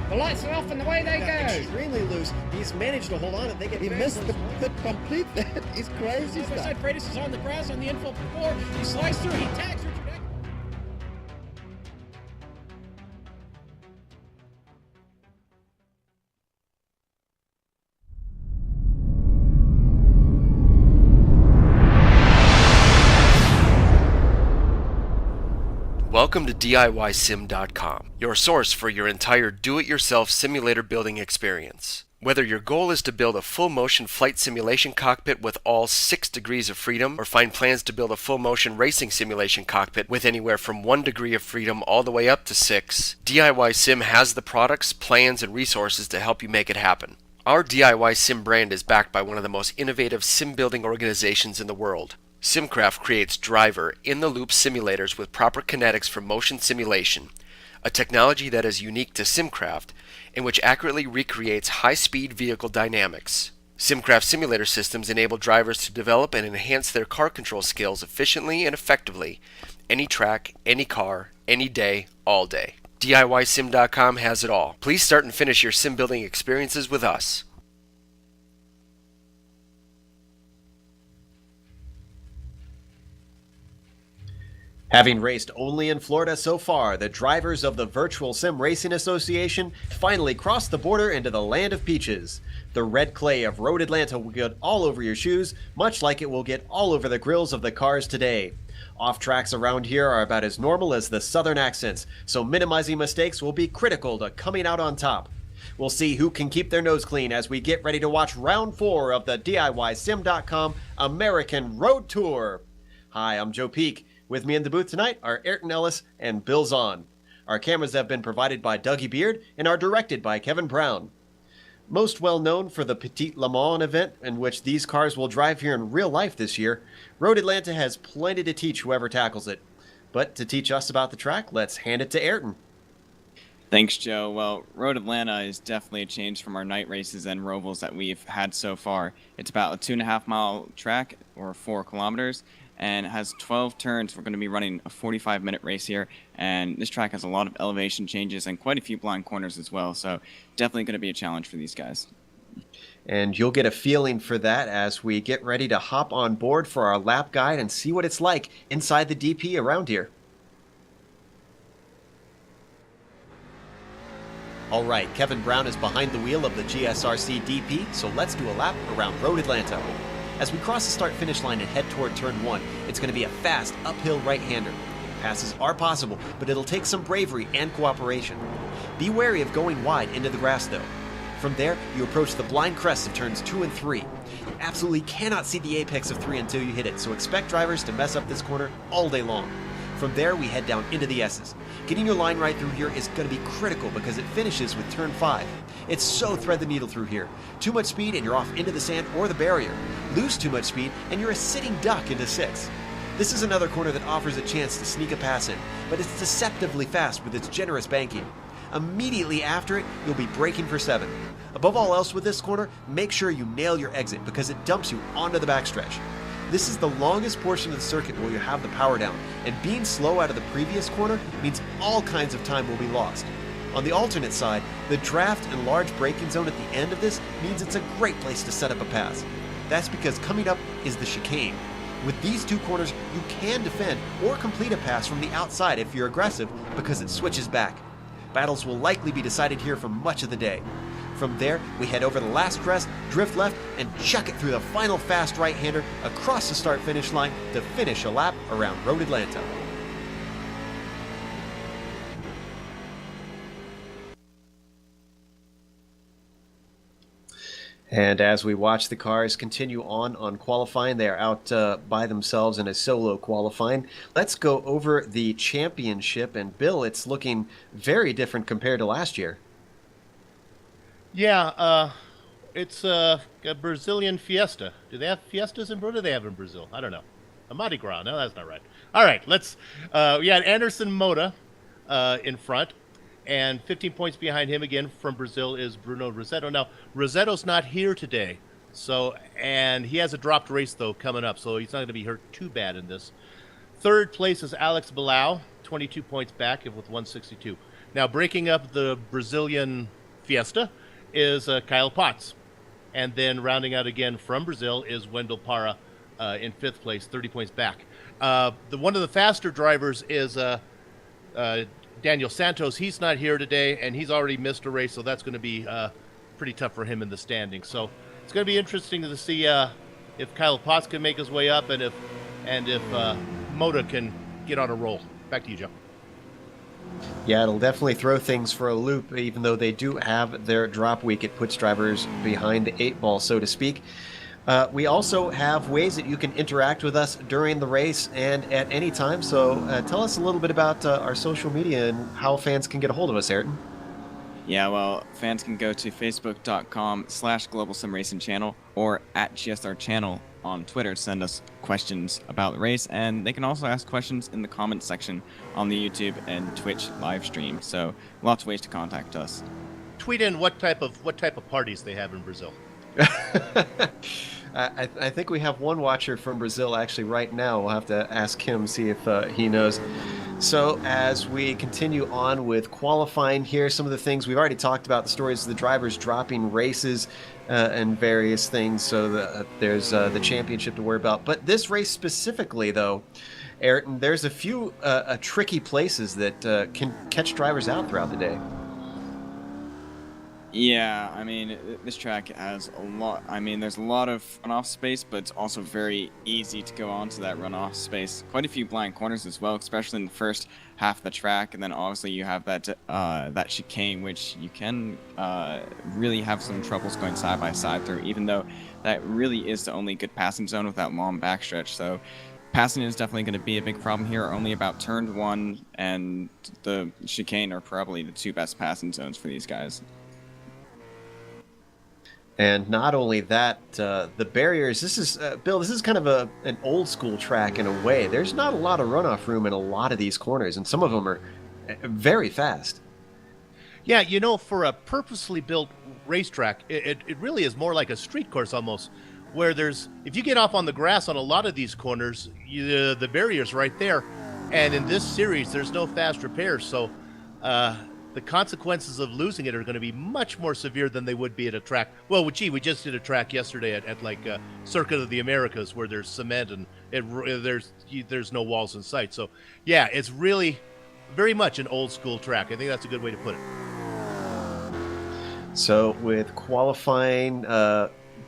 The lights are off and away they go. Extremely loose. He's managed to hold on and they get. He missed the pit completely. He's crazy West stuff. side Freitas is on the grass on the infield 4. He slides through. He tags Richard Eck. Welcome to DIYSim.com, your source for your entire do-it-yourself simulator building experience. Whether your goal is to build a full-motion flight simulation cockpit with all 6 degrees of freedom, or find plans to build a full-motion racing simulation cockpit with anywhere from 1 degree of freedom all the way up to 6, DIY Sim has the products, plans, and resources to help you make it happen. Our DIY Sim brand is backed by one of the most innovative sim building organizations in the world. Simcraft creates driver, in-the-loop simulators with proper kinetics for motion simulation, a technology that is unique to Simcraft and which accurately recreates high-speed vehicle dynamics. Simcraft simulator systems enable drivers to develop and enhance their car control skills efficiently and effectively, any track, any car, any day, all day. DIYSim.com has it all. Please start and finish your sim building experiences with us. Having raced only in Florida so far, the drivers of the Virtual Sim Racing Association finally crossed the border into the land of peaches. The red clay of Road Atlanta will get all over your shoes, much like it will get all over the grills of the cars today. Off-tracks around here are about as normal as the southern accents, so minimizing mistakes will be critical to coming out on top. We'll see who can keep their nose clean as we get ready to watch round 4 of the DIYSim.com American Road Tour. Hi, I'm Joe Peak. With me in the booth tonight are Ayrton Ellis and Bill Zahn. Our cameras have been provided by Dougie Beard and are directed by Kevin Brown. Most well known for the Petit Le Mans event in which these cars will drive here in real life this year, Road Atlanta has plenty to teach whoever tackles it. But to teach us about the track, let's hand it to Ayrton. Thanks, Joe. Well, Road Atlanta is definitely a change from our night races and Rovals that we've had so far. It's about a 2.5-mile track, or 4 kilometers, and has 12 turns. We're going to be running a 45-minute race here, and this track has a lot of elevation changes and quite a few blind corners as well, so definitely going to be a challenge for these guys. And you'll get a feeling for that as we get ready to hop on board for our lap guide and see what it's like inside the DP around here. All right, Kevin Brown is behind the wheel of the GSRC DP, so let's do a lap around Road Atlanta. As we cross the start-finish line and head toward turn 1, it's going to be a fast, uphill right-hander. Passes are possible, but it'll take some bravery and cooperation. Be wary of going wide into the grass, though. From there, you approach the blind crests of turns 2 and 3. You absolutely cannot see the apex of 3 until you hit it, so expect drivers to mess up this corner all day long. From there, we head down into the S's. Getting your line right through here is going to be critical because it finishes with turn 5. It's so thread the needle through here. Too much speed and you're off into the sand or the barrier. Lose too much speed and you're a sitting duck into 6. This is another corner that offers a chance to sneak a pass in, but it's deceptively fast with its generous banking. Immediately after it, you'll be braking for 7. Above all else with this corner, make sure you nail your exit because it dumps you onto the backstretch. This is the longest portion of the circuit where you have the power down, and being slow out of the previous corner means all kinds of time will be lost. On the alternate side, the draft and large braking zone at the end of this means it's a great place to set up a pass. That's because coming up is the chicane. With these 2 corners, you can defend or complete a pass from the outside if you're aggressive because it switches back. Battles will likely be decided here for much of the day. From there, we head over the last crest, drift left, and chuck it through the final fast right-hander across the start-finish line to finish a lap around Road Atlanta. And as we watch the cars continue on qualifying, they are out by themselves in a solo qualifying. Let's go over the championship. And Bill, it's looking very different compared to last year. Yeah, it's a Brazilian fiesta. Do they have fiestas in Brazil? What do they have in Brazil? I don't know. A Mardi Gras. No, that's not right. All right, let's... we had Anderson Moda in front, and 15 points behind him again from Brazil is Bruno Rossetto. Now, Rossetto's not here today, and he has a dropped race, though, coming up, so he's not going to be hurt too bad in this. Third place is Alex Bilao, 22 points back with 162. Now, breaking up the Brazilian Fiesta is Kyle Potts. And then rounding out again from Brazil is Wendell Para in 5th place, 30 points back. One of the faster drivers is Daniel Santos. He's not here today, and he's already missed a race, so that's going to be pretty tough for him in the standings. So it's going to be interesting to see if Kyle Potts can make his way up, and if Moda can get on a roll. Back to you, Joe. Yeah, it'll definitely throw things for a loop. Even though they do have their drop week, it puts drivers behind the 8 ball, so to speak. We also have ways that you can interact with us during the race and at any time. So tell us a little bit about our social media and how fans can get a hold of us, Ayrton. Yeah, well, fans can go to facebook.com/Global Sim Racing Channel or at GSR Channel on Twitter to send us questions about the race, and they can also ask questions in the comments section on the YouTube and Twitch live stream. So lots of ways to contact us. Tweet in what type of parties they have in Brazil. I think we have one watcher from Brazil actually right now. We'll have to ask him, see if he knows. So as we continue on with qualifying here, some of the things we've already talked about, the stories of the drivers dropping races and various things. So there's the championship to worry about. But this race specifically, though, Ayrton, there's a few tricky places that can catch drivers out throughout the day. Yeah, I mean, this track has a lot. I mean, there's a lot of runoff space, but it's also very easy to go onto that runoff space. Quite a few blind corners as well, especially in the first half of the track. And then obviously you have that chicane, which you can really have some troubles going side by side through, even though that really is the only good passing zone with that long backstretch. So passing is definitely going to be a big problem here. Only about turn 1 and the chicane are probably the 2 best passing zones for these guys. And not only that, the barriers, this is, Bill, this is kind of an old school track in a way. There's not a lot of runoff room in a lot of these corners, and some of them are very fast. Yeah, you know, for a purposely built racetrack, it really is more like a street course almost, where if you get off on the grass on a lot of these corners, the barrier's right there. And in this series, there's no fast repairs, so the consequences of losing it are going to be much more severe than they would be at a track. Well, gee, we just did a track yesterday at like Circuit of the Americas where there's cement and there's no walls in sight. So, yeah, it's really very much an old school track. I think that's a good way to put it. So with qualifying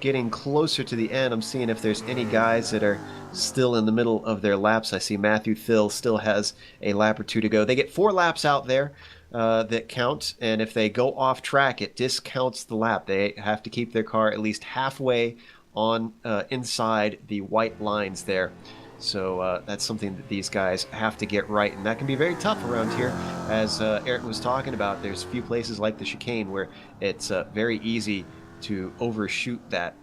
getting closer to the end, I'm seeing if there's any guys that are still in the middle of their laps. I see Matthew Thill still has a lap or 2 to go. They get 4 laps out there that count, and if they go off track, it discounts the lap. They have to keep their car at least halfway on inside the white lines there. So that's something that these guys have to get right, and that can be very tough around here. As Eric was talking about, there's a few places like the chicane where it's very easy to overshoot that.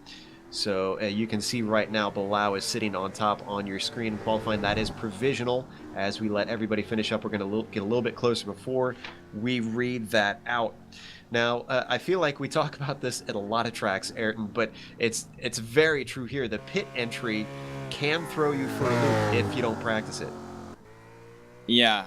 So you can see right now Bilal is sitting on top on your screen in qualifying. That is provisional. As we let everybody finish up, we're going to get a little bit closer before we read that out. Now, I feel like we talk about this at a lot of tracks, Ayrton, but it's very true here. The pit entry can throw you for a loop if you don't practice it. Yeah,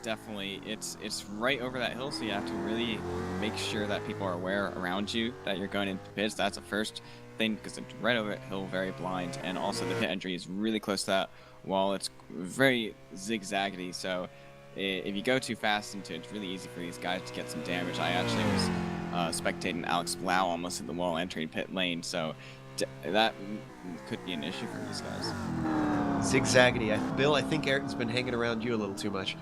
definitely. It's right over that hill, so you have to really make sure that people are aware around you that you're going into pits. That's the first thing, because it's right over that hill, very blind, and also the pit entry is really close to that wall. It's very zigzaggedy, so if you go too fast into it, it's really easy for these guys to get some damage. I actually was spectating Alex Blau almost at the wall entering pit lane, so that could be an issue for these guys. Zigzaggedy. Bill, I think Ayrton's been hanging around you a little too much.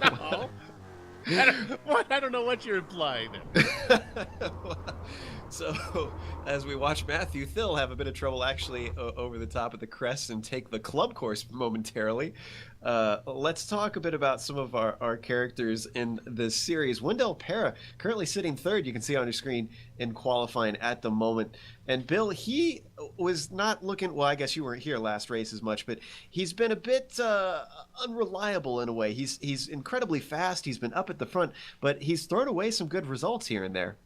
No. I don't know what you're implying there. So, as we watch Matthew Thill have a bit of trouble actually over the top of the crest and take the club course momentarily, let's talk a bit about some of our characters in this series. Wendell Para currently sitting third, you can see on your screen, in qualifying at the moment. And Bill, he was not looking, well, I guess you weren't here last race as much, but he's been a bit unreliable in a way. He's incredibly fast, he's been up at the front, but he's thrown away some good results here and there.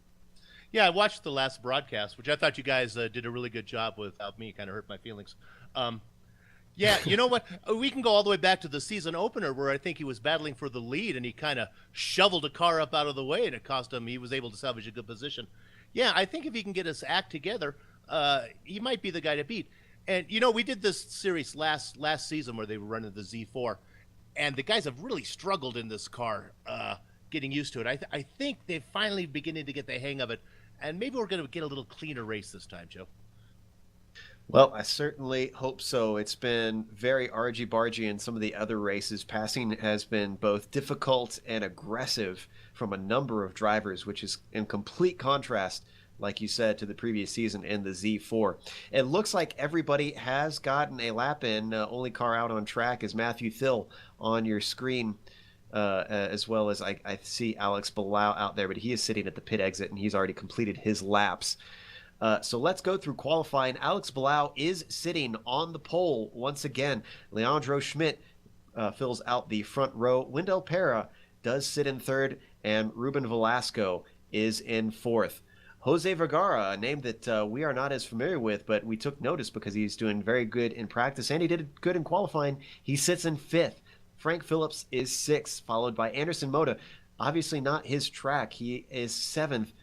Yeah, I watched the last broadcast, which I thought you guys did a really good job without me. Kind of hurt my feelings. Yeah, you know what? We can go all the way back to the season opener where I think he was battling for the lead and he kind of shoveled a car up out of the way and it cost him. He was able to salvage a good position. Yeah, I think if he can get his act together, he might be the guy to beat. And we did this series last season where they were running the Z4, and the guys have really struggled in this car, getting used to it. I think they're finally beginning to get the hang of it, and maybe we're going to get a little cleaner race this time, Joe. Well, I certainly hope so. It's been very argy-bargy in some of the other races. Passing has been both difficult and aggressive from a number of drivers, which is in complete contrast, like you said, to the previous season in the Z4. It looks like everybody has gotten a lap in. Only car out on track is Matthew Thill on your screen, as well as I see Alex Balau out there, but he is sitting at the pit exit, and he's already completed his laps. So let's go through qualifying. Alex Balau is sitting on the pole once again. Leandro Schmidt fills out the front row. Wendell Pera does sit in third, and Ruben Velasco is in fourth. Jose Vergara, a name that we are not as familiar with, but we took notice because he's doing very good in practice, and he did good in qualifying. He sits in fifth. Frank Phillips is sixth, followed by Anderson Moda. Obviously not his track. He is seventh.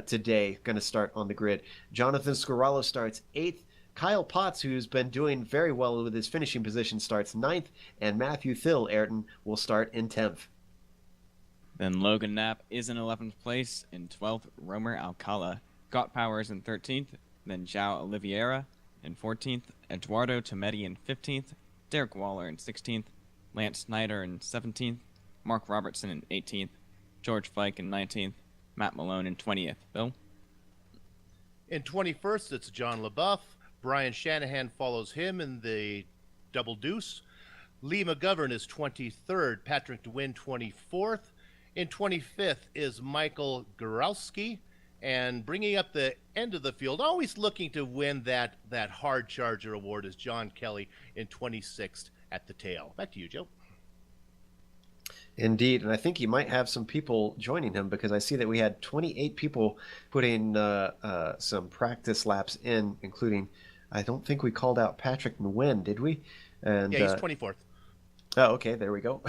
Today, going to start on the grid. Jonathan Scorallo starts 8th. Kyle Potts, who's been doing very well with his finishing position, starts 9th. And Matthew Thill, Ayrton, will start in 10th. Then Logan Knapp is in 11th place. In 12th, Romer Alcala. Scott Powers in 13th. Then João Oliveira in 14th. Eduardo Tomedi in 15th. Derek Waller in 16th. Lance Snyder in 17th. Mark Robertson in 18th. George Fike in 19th. Matt Malone in 20th. Bill? In 21st, it's John LaBeouf. Brian Shanahan follows him in the double deuce. Lee McGovern is 23rd. Patrick DeWin, 24th. In 25th is Michael Gorowski. And bringing up the end of the field, always looking to win that hard charger award, is John Kelly in 26th at the tail. Back to you, Joe. Indeed, and I think he might have some people joining him because I see that we had 28 people putting some practice laps in, including, I don't think we called out Patrick Nguyen, did we? And, yeah, he's 24th. Oh, okay, there we go.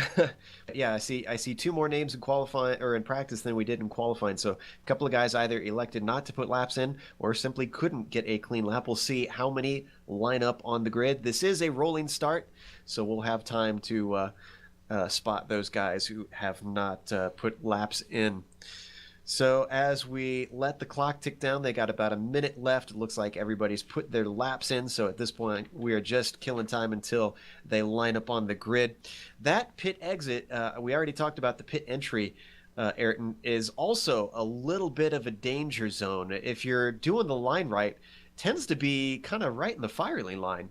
Yeah, I see two more names in qualifying or in practice than we did in qualifying. So a couple of guys either elected not to put laps in or simply couldn't get a clean lap. We'll see how many line up on the grid. This is a rolling start, so we'll have time to spot those guys who have not put laps in. So as we let the clock tick down, they got about a minute left. It looks like everybody's put their laps in. So at this point, we are just killing time until they line up on the grid. That pit exit, we already talked about the pit entry, Ayrton, is also a little bit of a danger zone. If you're doing the line right, tends to be kind of right in the fire lane line.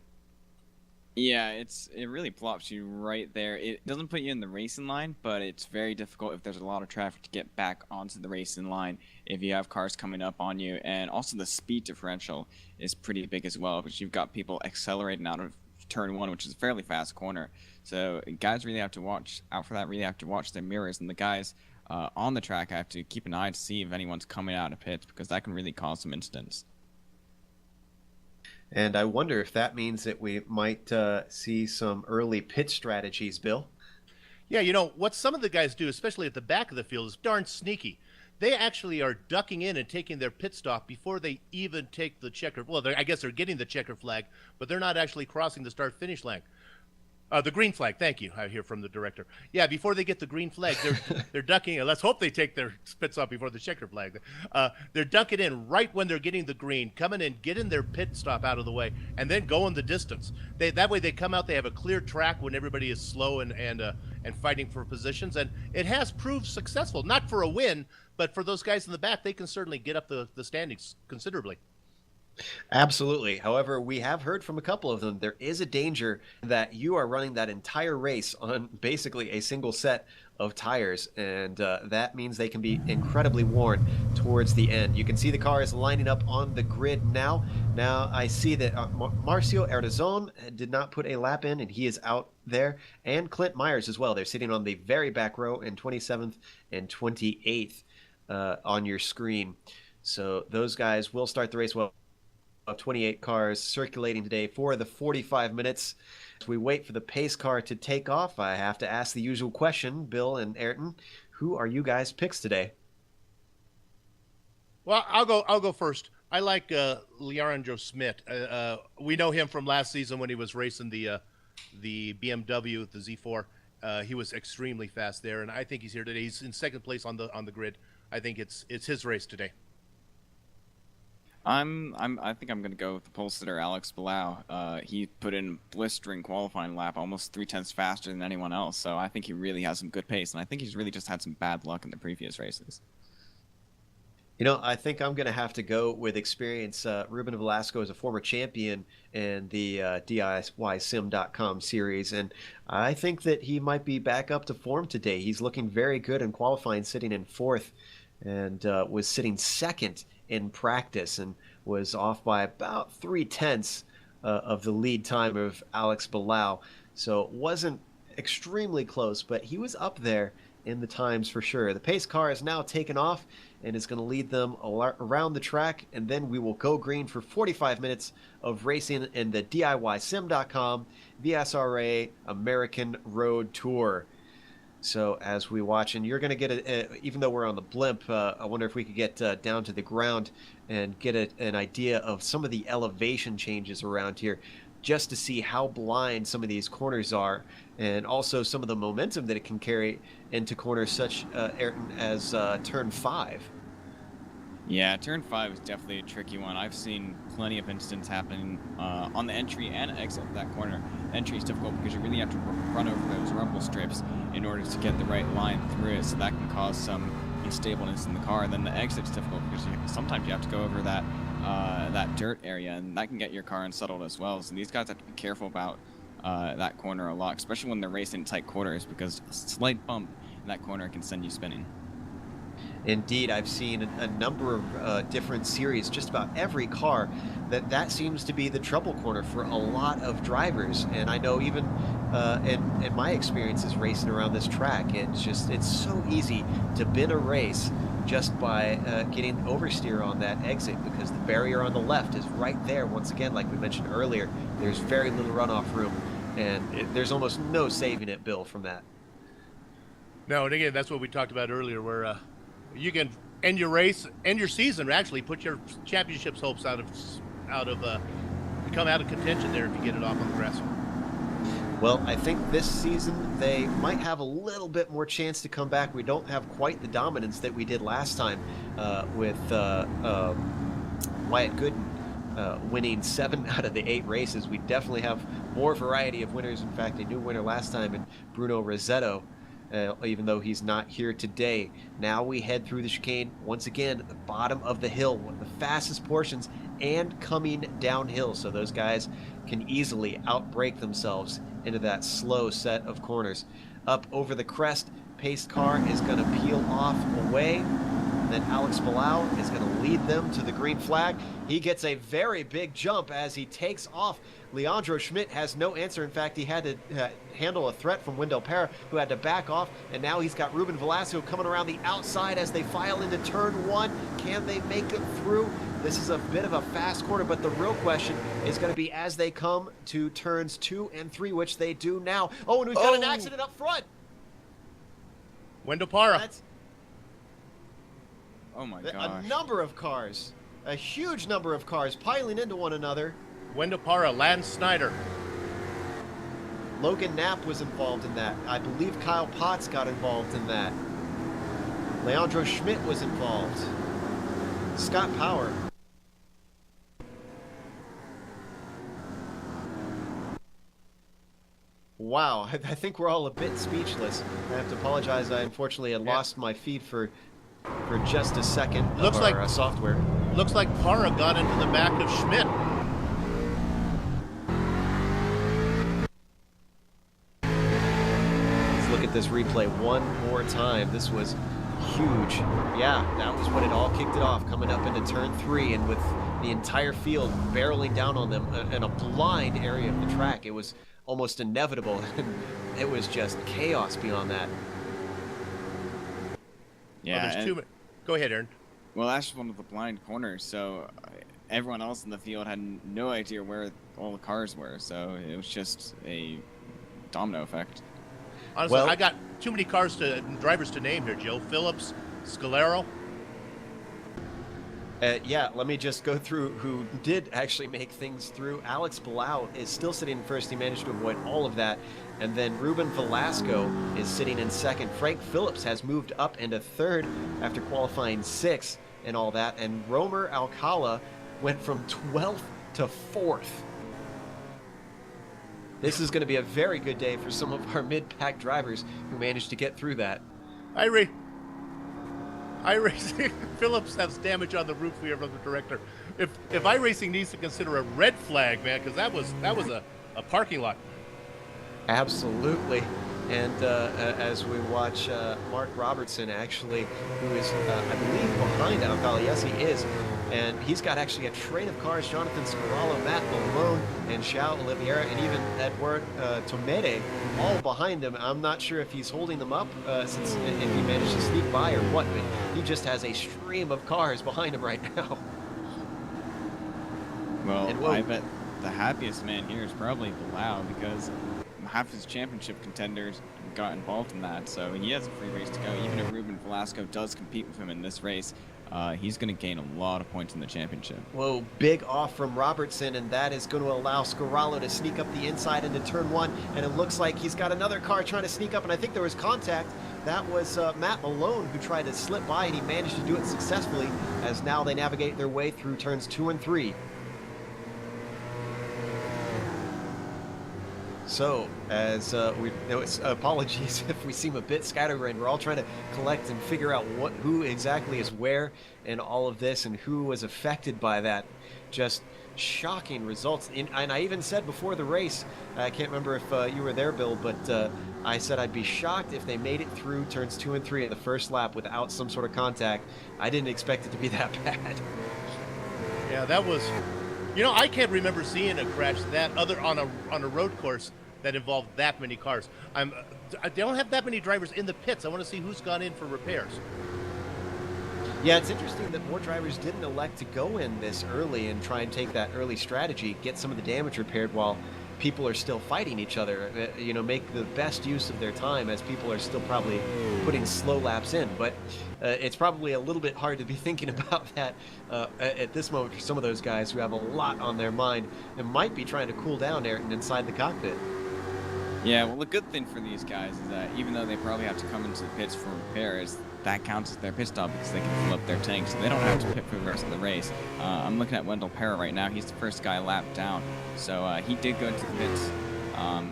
Yeah, it really plops you right there. It doesn't put you in the racing line, but it's very difficult if there's a lot of traffic to get back onto the racing line if you have cars coming up on you. And also the speed differential is pretty big as well, because you've got people accelerating out of turn one, which is a fairly fast corner. So guys really have to watch out for that, really have to watch their mirrors. And the guys on the track have to keep an eye to see if anyone's coming out of pits, because that can really cause some incidents. And I wonder if that means that we might see some early pit strategies, Bill. Yeah, you know, what some of the guys do, especially at the back of the field, is darn sneaky. They actually are ducking in and taking their pit stop before they even take the checker. Well, I guess they're getting the checker flag, but they're not actually crossing the start-finish line. The green flag, thank you. I hear from the director. Yeah, before they get the green flag, they're ducking in. Let's hope they take their pit stop before the checker flag. They're ducking in right when they're getting the green, coming in, getting their pit stop out of the way, and then going the distance. That way they come out, they have a clear track when everybody is slow and fighting for positions, and it has proved successful. Not for a win, but for those guys in the back, they can certainly get up the standings considerably. Absolutely. However, we have heard from a couple of them, there is a danger that you are running that entire race on basically a single set of tires, and that means they can be incredibly worn towards the end. You can see the cars lining up on the grid now. Now I see that Marcio Erdazon did not put a lap in, and he is out there, and Clint Myers as well. They're sitting on the very back row in 27th and 28th on your screen. So those guys will start the race well. 28 cars circulating today for the 45 minutes. As we wait for the pace car to take off, I have to ask the usual question, Bill and Ayrton, who are you guys' picks today? Well, I'll go first. I like Leandro Schmidt. We know him from last season when he was racing the BMW, the Z4. He was extremely fast there, and I think he's here today. He's in second place on the grid. I think it's his race today. I think I'm gonna go with the pole sitter Alex Palau. He put in blistering qualifying lap, almost 3/10 faster than anyone else. So I think he really has some good pace, and I think he's really just had some bad luck in the previous races. You know, I think I'm going to have to go with experience. Ruben Velasco is a former champion in the DIYSim.com series, and I think that he might be back up to form today. He's looking very good in qualifying, sitting in fourth, and was sitting second in practice, and was off by about 3/10 of the lead time of Alex Palau. So it wasn't extremely close, but he was up there in the times for sure. The pace car is now taken off and is going to lead them around the track, and then we will go green for 45 minutes of racing in the DIYSim.com VSRA American Road Tour. So as we watch, and you're going to get even though we're on the blimp, I wonder if we could get down to the ground and get an idea of some of the elevation changes around here, just to see how blind some of these corners are, and also some of the momentum that it can carry into corners such, Ayrton, as turn 5. Yeah, turn 5 is definitely a tricky one. I've seen plenty of incidents happening on the entry and exit of that corner. Entry is difficult because you really have to run over those rumble strips in order to get the right line through it, so that can cause some unstableness in the car. And then the exit's difficult because sometimes you have to go over that dirt area, and that can get your car unsettled as well. So these guys have to be careful about that corner a lot, especially when they're racing tight quarters, because a slight bump in that corner can send you spinning. Indeed, I've seen a number of different series, just about every car, that seems to be the trouble corner for a lot of drivers. And I know even in my experiences racing around this track, it's so easy to bin a race just by getting oversteer on that exit, because the barrier on the left is right there. Once again, like we mentioned earlier, there's very little runoff room, and there's almost no saving it, Bill, from that. No, and again, that's what we talked about earlier, where you can end your race, end your season, actually put your championship's hopes become out of contention there if you get it off on the grass. Well, I think this season they might have a little bit more chance to come back. We don't have quite the dominance that we did last time with Wyatt Gooden winning 7 out of the 8 races. We definitely have more variety of winners. In fact, a new winner last time in Bruno Rossetto, even though he's not here today. Now we head through the chicane once again at the bottom of the hill, one of the fastest portions, and coming downhill, so those guys can easily outbrake themselves into that slow set of corners. Up over the crest, pace car is going to peel off away, and then Alex Palau is going to lead them to the green flag. He gets a very big jump as he takes off. Leandro Schmidt has no answer. In fact, he had to handle a threat from Wendell Parra, who had to back off, and now he's got Ruben Velasco coming around the outside as they file into turn 1. Can they make it through? This is a bit of a fast corner, but the real question is going to be as they come to turns 2 and 3, which they do now. Oh, and we've got an accident up front. Wendell Parra. Oh my gosh. A number of cars, a huge number of cars piling into one another. Wendell Parra, Lance Snyder. Logan Knapp was involved in that. I believe Kyle Potts got involved in that. Leandro Schmidt was involved. Scott Power. Wow, I think we're all a bit speechless. I have to apologize. I unfortunately had lost my feed for just a second. Looks of like our software. Looks like Parra got into the back of Schmidt. Let's look at this replay one more time. This was huge. Yeah, that was when it all kicked it off, coming up into turn 3, and with the entire field barreling down on them in a blind area of the track. It was almost inevitable. It was just chaos beyond that. Yeah. Go ahead, Aaron. Well, that's just one of the blind corners, so everyone else in the field had no idea where all the cars were, so it was just a domino effect. Honestly, I got too many drivers to name here, Joe. Phillips, Scalero. Yeah, let me just go through who did actually make things through. Alex Palau is still sitting in first. He managed to avoid all of that. And then Ruben Velasco is sitting in second. Frank Phillips has moved up into third after qualifying sixth and all that. And Romer Alcala went from 12th to 4th. This is going to be a very good day for some of our mid-pack drivers who managed to get through that. iRacing Phillips has damage on the roof. We have from the director. If iRacing needs to consider a red flag, man, because that was a parking lot. Absolutely. And as we watch Mark Robertson, actually, who is, I believe, behind Alcala. Yes, he is. And he's got actually a train of cars. Jonathan Scarallo, Matt Malone, and Xiao Oliveira, and even Edward Tomede, all behind him. I'm not sure if he's holding them up since if he managed to sneak by or what, but he just has a stream of cars behind him right now. Well, I bet the happiest man here is probably Bilal, because half his championship contenders got involved in that, so he has a free race to go. Even if Ruben Velasco does compete with him in this race, he's going to gain a lot of points in the championship. Whoa, big off from Robertson, and that is going to allow Scarallo to sneak up the inside into turn one, and it looks like he's got another car trying to sneak up, and I think there was contact. That was Matt Malone who tried to slip by, and he managed to do it successfully, as now they navigate their way through turns 2 and 3. So, as we know, apologies if we seem a bit scatterbrained. We're all trying to collect and figure out who exactly is where in all of this and who was affected by that. Just shocking results. And I even said before the race, I can't remember if you were there, Bill, but I said I'd be shocked if they made it through turns 2 and 3 in the first lap without some sort of contact. I didn't expect it to be that bad. Yeah, that was... You know, I can't remember seeing a crash that other on a road course that involved that many cars. They don't have that many drivers in the pits. I want to see who's gone in for repairs. Yeah, it's interesting that more drivers didn't elect to go in this early and try and take that early strategy, get some of the damage repaired while people are still fighting each other. You know, make the best use of their time as people are still probably putting slow laps in. But it's probably a little bit hard to be thinking about that at this moment for some of those guys who have a lot on their mind and might be trying to cool down Ayrton inside the cockpit. Yeah, well, the good thing for these guys is that even though they probably have to come into the pits for repairs, that counts as their pit stop because they can fill up their tanks, so they don't have to pit for the rest of the race. I'm looking at Wendell Parra right now. He's the first guy lapped down, so he did go into the pits,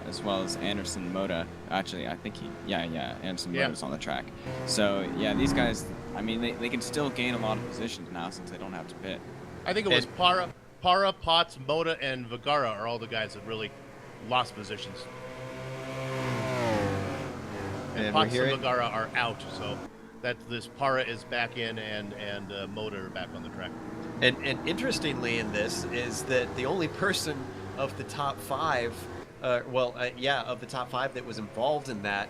as well as Anderson Moda. Actually, I think Anderson Moda's on the track. So, yeah, these guys, I mean, they can still gain a lot of positions now since they don't have to pit. I think it was Parra, Potts, Moda, and Vergara are all the guys that really lost positions. And Potts and Vergara are out, so that this Parra is back in and Moda are back on the track. And interestingly in this is that the only person of the top 5, of the top 5 that was involved in that,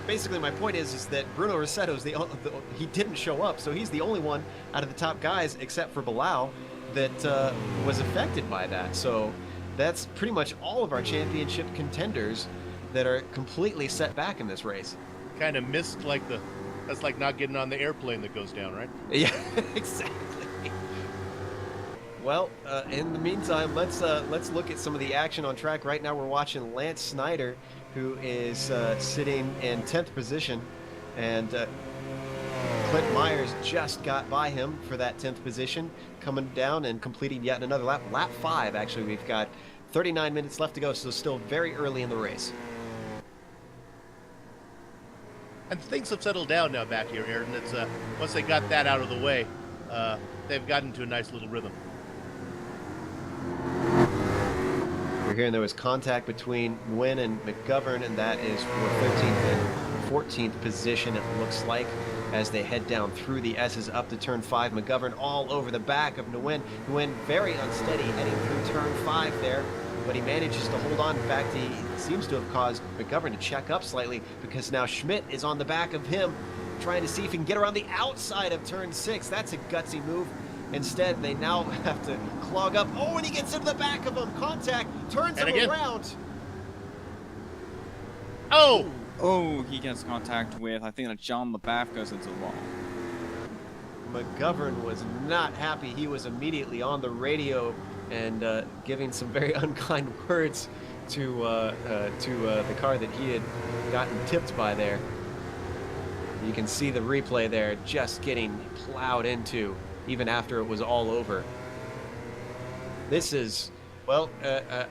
basically my point is that Bruno Rossetto's he didn't show up, so he's the only one out of the top guys except for Bilal that was affected by that. So that's pretty much all of our championship contenders that are completely set back in this race. Kind of missed that's like not getting on the airplane that goes down, right? Yeah, exactly. Well, in the meantime, let's look at some of the action on track. Right now we're watching Lance Snyder, who is sitting in 10th position, and Clint Myers just got by him for that 10th position, coming down and completing yet another lap. Lap 5, actually. We've got 39 minutes left to go, so still very early in the race. And things have settled down now back here, Ayrton. It's once they got that out of the way, they've gotten to a nice little rhythm. We're hearing there was contact between Nguyen and McGovern, and that is for 13th and 14th position, it looks like, as they head down through the S's up to turn 5. McGovern all over the back of Nguyen. Nguyen very unsteady heading through turn 5 there, but he manages to hold on. In fact, he seems to have caused McGovern to check up slightly because now Schmidt is on the back of him, trying to see if he can get around the outside of turn 6. That's a gutsy move. Instead, they now have to clog up. Oh, and he gets into the back of him. Contact, turns him around. Oh! Oh, he gets contact with, I think that John LaBaff goes into the wall. McGovern was not happy. He was immediately on the radio and giving some very unkind words to the car that he had gotten tipped by there. You can see the replay there, just getting plowed into even after it was all over. This is, well,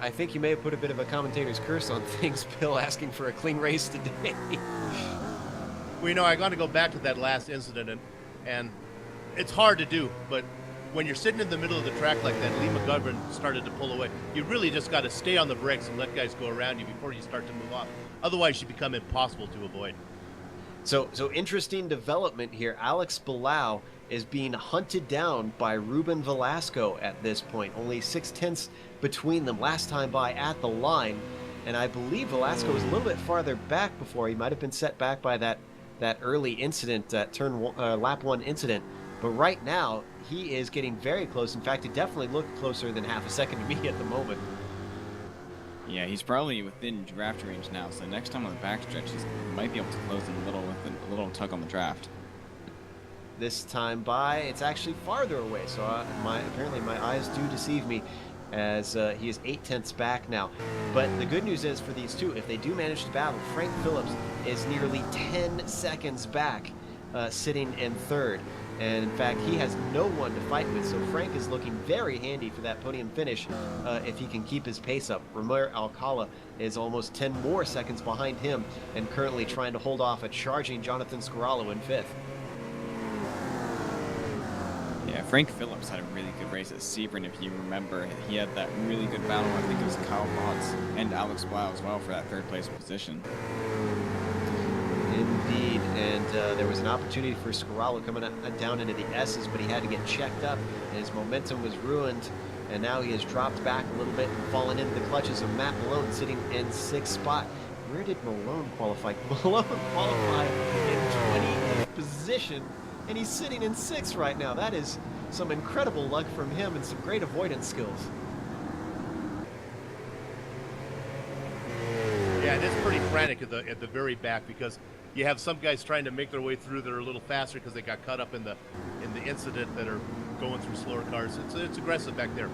I think you may have put a bit of a commentator's curse on things, Bill, asking for a clean race today. Well, you know, I got to go back to that last incident, and it's hard to do, but when you're sitting in the middle of the track like that, Lee McGovern started to pull away. You really just got to stay on the brakes and let guys go around you before you start to move off. Otherwise, you become impossible to avoid. So interesting development here. Alex Bilbao is being hunted down by Ruben Velasco at this point. Only 6/10 between them last time by at the line. And I believe Velasco was a little bit farther back before. He might have been set back by that early incident, that lap 1 incident. But right now, he is getting very close. In fact, it definitely looked closer than half a second to me at the moment. Yeah, he's probably within draft range now, so next time on the backstretch, he might be able to close in a little with a little tug on the draft. This time by, it's actually farther away, so apparently my eyes do deceive me, as he is 8/10 back now. But the good news is for these two, if they do manage to battle, Frank Phillips is nearly 10 seconds back, sitting in third. And in fact, he has no one to fight with, so Frank is looking very handy for that podium finish if he can keep his pace up. Romer Alcala is almost 10 more seconds behind him and currently trying to hold off a charging Jonathan Scarallo in 5th. Yeah, Frank Phillips had a really good race at Sebring, if you remember. He had that really good battle, I think it was Kyle Botts and Alex Blau as well for that 3rd place position. Indeed, and there was an opportunity for Scarallo coming down into the S's, but he had to get checked up, and his momentum was ruined, and now he has dropped back a little bit and fallen into the clutches of Matt Malone, sitting in 6th spot. Where did Malone qualify? Malone qualified in 20th position, and he's sitting in 6th right now. That is some incredible luck from him and some great avoidance skills. Yeah, it is pretty frantic at the very back, because you have some guys trying to make their way through that are a little faster because they got caught up in the incident, that are going through slower cars. It's aggressive back there.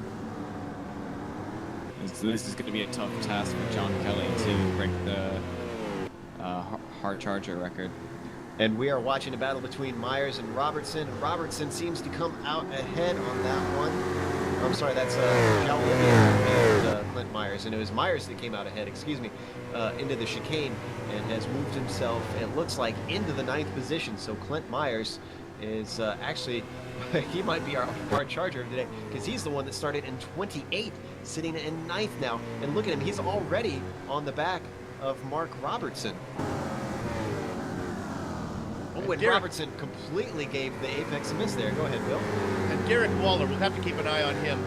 This is going to be a tough task for John Kelly to break the hard charger record. And we are watching a battle between Myers and Robertson. Robertson seems to come out ahead on that one. I'm sorry, that's Joe and Clint Myers. And it was Myers that came out ahead, into the chicane and has moved himself, it looks like, into the 9th position. So Clint Myers is actually, he might be our hard charger of today, because he's the one that started in 28th, sitting in 9th now. And look at him, he's already on the back of Mark Robertson. Oh, and Robertson completely gave the apex a miss there. Go ahead, Bill. And Derek Waller, we'll have to keep an eye on him.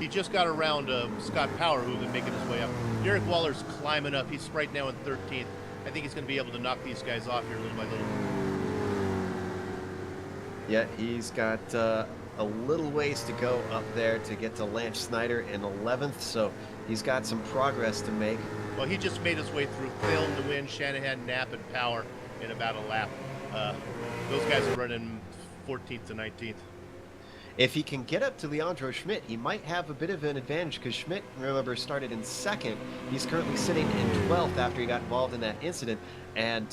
He just got around Scott Power, who's been making his way up. Derek Waller's climbing up. He's right now in 13th. I think he's going to be able to knock these guys off here little by little. Yeah, he's got a little ways to go up there to get to Lance Snyder in 11th, so he's got some progress to make. Well, he just made his way through Phil, Nguyen, Shanahan, Knapp, and Power in about a lap. Those guys are running 14th to 19th. If he can get up to Leandro Schmidt, he might have a bit of an advantage, because Schmidt, remember, started in 2nd. He's currently sitting in 12th after he got involved in that incident. And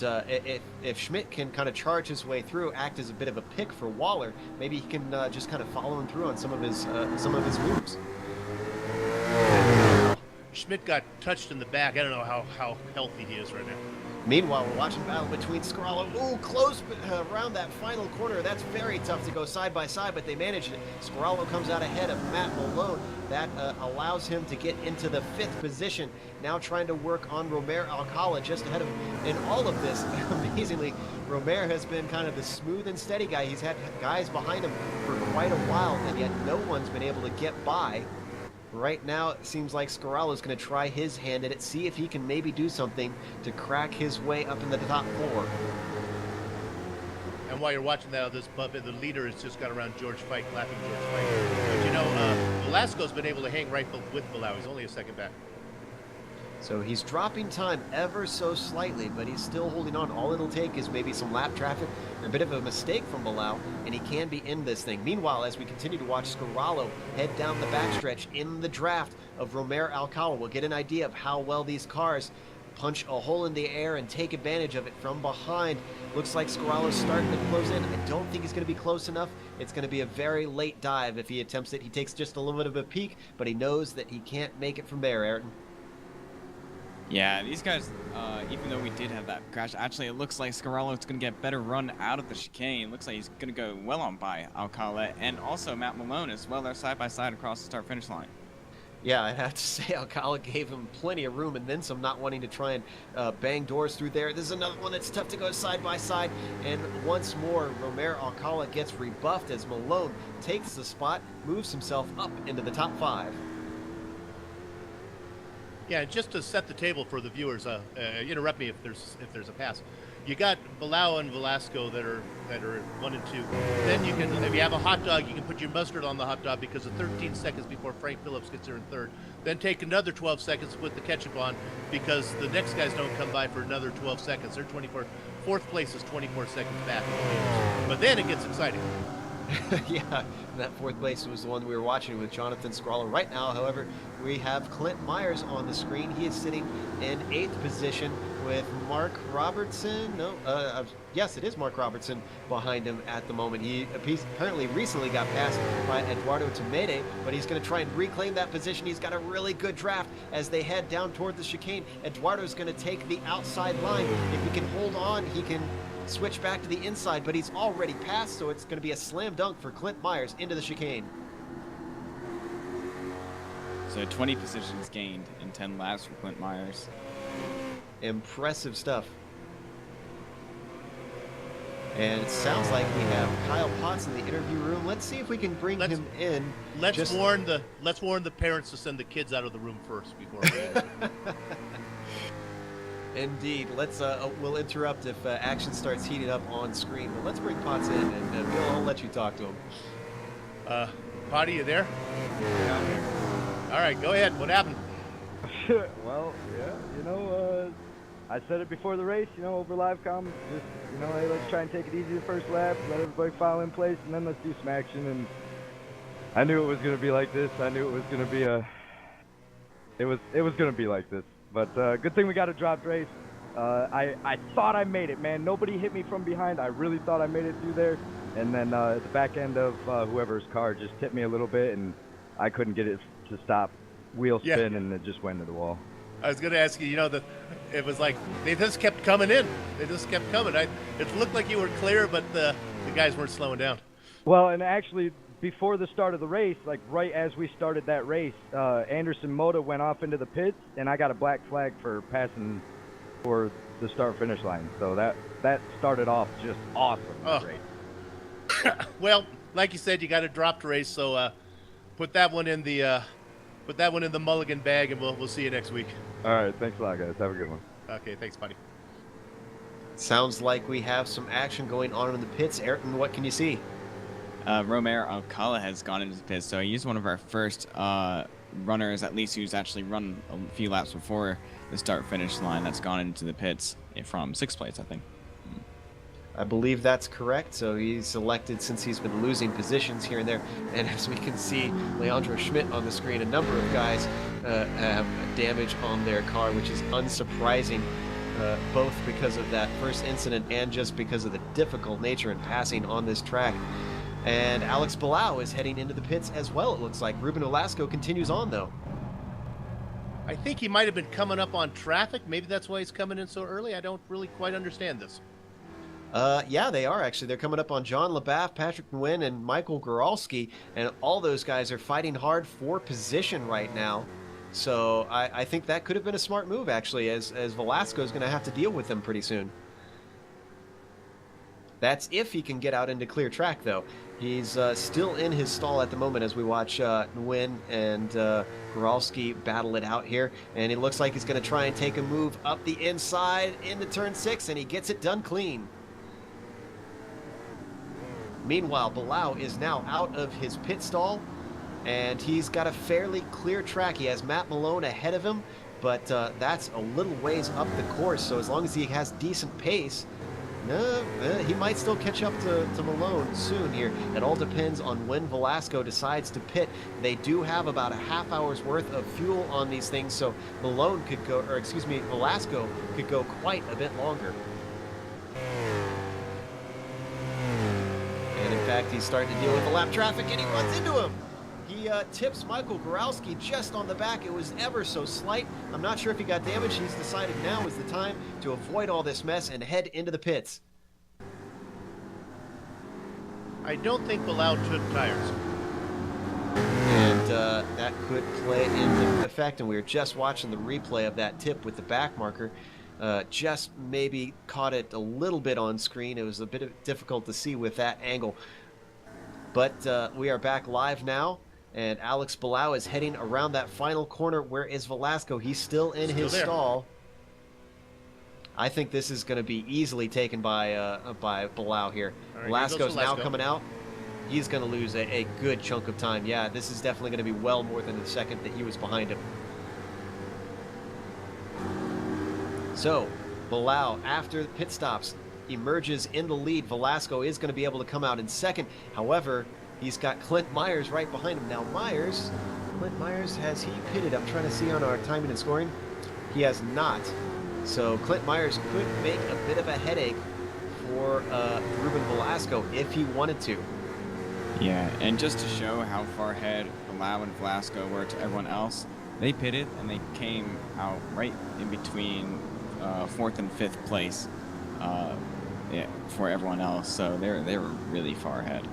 if Schmidt can kind of charge his way through, act as a bit of a pick for Waller, maybe he can just kind of follow him through on some of his moves. Schmidt got touched in the back. I don't know how healthy he is right now. Meanwhile, we're watching battle between Scarallo. Ooh, close around that final corner. That's very tough to go side by side, but they managed it. Scarallo comes out ahead of Matt Malone. That allows him to get into the 5th position. Now trying to work on Romer Alcala just ahead of him. In all of this, amazingly, Romer has been kind of the smooth and steady guy. He's had guys behind him for quite a while, and yet no one's been able to get by. Right now, it seems like Scarallo's going to try his hand at it, see if he can maybe do something to crack his way up in the top 4. while you're watching that, the leader has just got around George Fike, laughing George Fike. But you know, Velasco's been able to hang right with Belau. He's only a second back. So he's dropping time ever so slightly, but he's still holding on. All it'll take is maybe some lap traffic, a bit of a mistake from Belau, and he can be in this thing. Meanwhile, as we continue to watch Scarallo head down the backstretch in the draft of Romer Alcala, we'll get an idea of how well these cars punch a hole in the air and take advantage of it from behind. Looks like Scarallo's starting to close in. I don't think he's going to be close enough. It's going to be a very late dive if he attempts it. He takes just a little bit of a peek, but he knows that he can't make it from there, Ayrton. Yeah, these guys, even though we did have that crash, actually it looks like Scarallo's going to get a better run out of the chicane. Looks like he's going to go well on by Alcala and also Matt Malone as well. They're side by side across the start-finish line. Yeah, I have to say Alcala gave him plenty of room and then some, not wanting to try and bang doors through there. This is another one that's tough to go side by side. And once more, Romer Alcala gets rebuffed as Malone takes the spot, moves himself up into the top 5. Yeah, just to set the table for the viewers, interrupt me if there's a pass. You got Belau and Velasco that are 1 and 2. Then you can, if you have a hot dog, you can put your mustard on the hot dog because of 13 seconds before Frank Phillips gets there in third. Then take another 12 seconds to put the ketchup on because the next guys don't come by for another 12 seconds. They're 24. Fourth place is 24 seconds back. But then it gets exciting. Yeah, that fourth place was the one we were watching with Jonathan Scarallo. Right now, however, we have Clint Myers on the screen. He is sitting in 8th position with Mark Robertson. Yes, it is Mark Robertson behind him at the moment. He apparently recently got passed by Eduardo Tomede, but he's going to try and reclaim that position. He's got a really good draft as they head down toward the chicane. Eduardo's going to take the outside line. If he can hold on, he can switch back to the inside, but he's already passed, so it's going to be a slam dunk for Clint Myers into the chicane. So 20 positions gained in 10 laps for Clint Myers. Impressive stuff. And it sounds like we have Kyle Potts in the interview room. Let's see if we can bring him in. Let's warn the parents to send the kids out of the room first before we enter. Indeed. Let's we'll interrupt if action starts heating up on screen. But let's bring Potts in, and Bill, I'll let you talk to him. Potty, you there? Yeah, I'm here. All right, go ahead. What happened? Well, yeah, I said it before the race, over live comm, just, hey, let's try and take it easy the first lap, let everybody file in place, and then let's do some action. And I knew it was going to be like this. I knew it was going to be it was going to be like this. But good thing we got a dropped race. I thought I made it, man. Nobody hit me from behind. I really thought I made it through there. And then at the back end of whoever's car just hit me a little bit, and I couldn't get it to stop. Wheel spin, and it just went into the wall. I was going to ask you, it was like they just kept coming in. They just kept coming. It looked like you were clear, but the guys weren't slowing down. Well, and actually, before the start of the race, like right as we started that race, Anderson Moda went off into the pits, and I got a black flag for passing for the start-finish line. So that started off just awesome. Great. Well, like you said, you got a dropped race, so put that one in the mulligan bag, and we'll see you next week. All right, thanks a lot, guys. Have a good one. Okay, thanks, buddy. Sounds like we have some action going on in the pits. Ayrton, what can you see? Romer Alcala has gone into the pits, so he's one of our first runners, at least who's actually run a few laps before the start-finish line that's gone into the pits from 6th place, I think. I believe that's correct. So he's selected since he's been losing positions here and there. And as we can see, Leandro Schmidt on the screen, a number of guys have damage on their car, which is unsurprising, both because of that first incident and just because of the difficult nature in passing on this track. And Alex Belau is heading into the pits as well, it looks like. Ruben Velasco continues on, though. I think he might have been coming up on traffic. Maybe that's why he's coming in so early. I don't really quite understand this. Yeah, they are actually. They're coming up on John LaBaff, Patrick Nguyen, and Michael Goralski, and all those guys are fighting hard for position right now. So I think that could have been a smart move, actually, as Velasco is going to have to deal with them pretty soon. That's if he can get out into clear track, though. He's still in his stall at the moment as we watch Nguyen and Goralski battle it out here. And it looks like he's going to try and take a move up the inside into turn 6, and he gets it done clean. Meanwhile, Bilal is now out of his pit stall, and he's got a fairly clear track. He has Matt Malone ahead of him, but that's a little ways up the course, so as long as he has decent pace, he might still catch up to Malone soon here. It all depends on when Velasco decides to pit. They do have about a half hour's worth of fuel on these things, so Malone could go, or excuse me, Velasco could go quite a bit longer. And in fact, he's starting to deal with the lap traffic, and he runs into him. He tips Michael Goralski just on the back. It was ever so slight. I'm not sure if he got damaged. He's decided now is the time to avoid all this mess and head into the pits. I don't think Bilal took tires. And that could play into effect, and we were just watching the replay of that tip with the back marker. Just maybe caught it a little bit on screen. It was a bit difficult to see with that angle. But we are back live now, and Alex Bilal is heading around that final corner. Where is Velasco? He's still in his stall. I think this is going to be easily taken by Bilal here. Right, Velasco's now coming out. He's going to lose a good chunk of time. Yeah, this is definitely going to be well more than the second that he was behind him. So, Bilal, after the pit stops, emerges in the lead. Velasco is going to be able to come out in second. However, he's got Clint Myers right behind him. Now, Clint Myers, has he pitted? I'm trying to see on our timing and scoring. He has not. So, Clint Myers could make a bit of a headache for Ruben Velasco if he wanted to. Yeah, and just to show how far ahead Bilal and Velasco were to everyone else, they pitted and they came out right in between 4th and 5th place for everyone else. So they were really far ahead.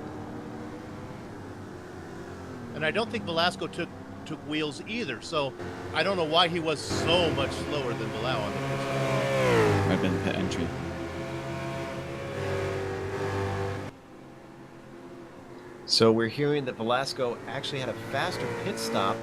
And I don't think Velasco took wheels either, so I don't know why he was so much slower than Bilal on the first time. Might have been pit entry. So we're hearing that Velasco actually had a faster pit stop,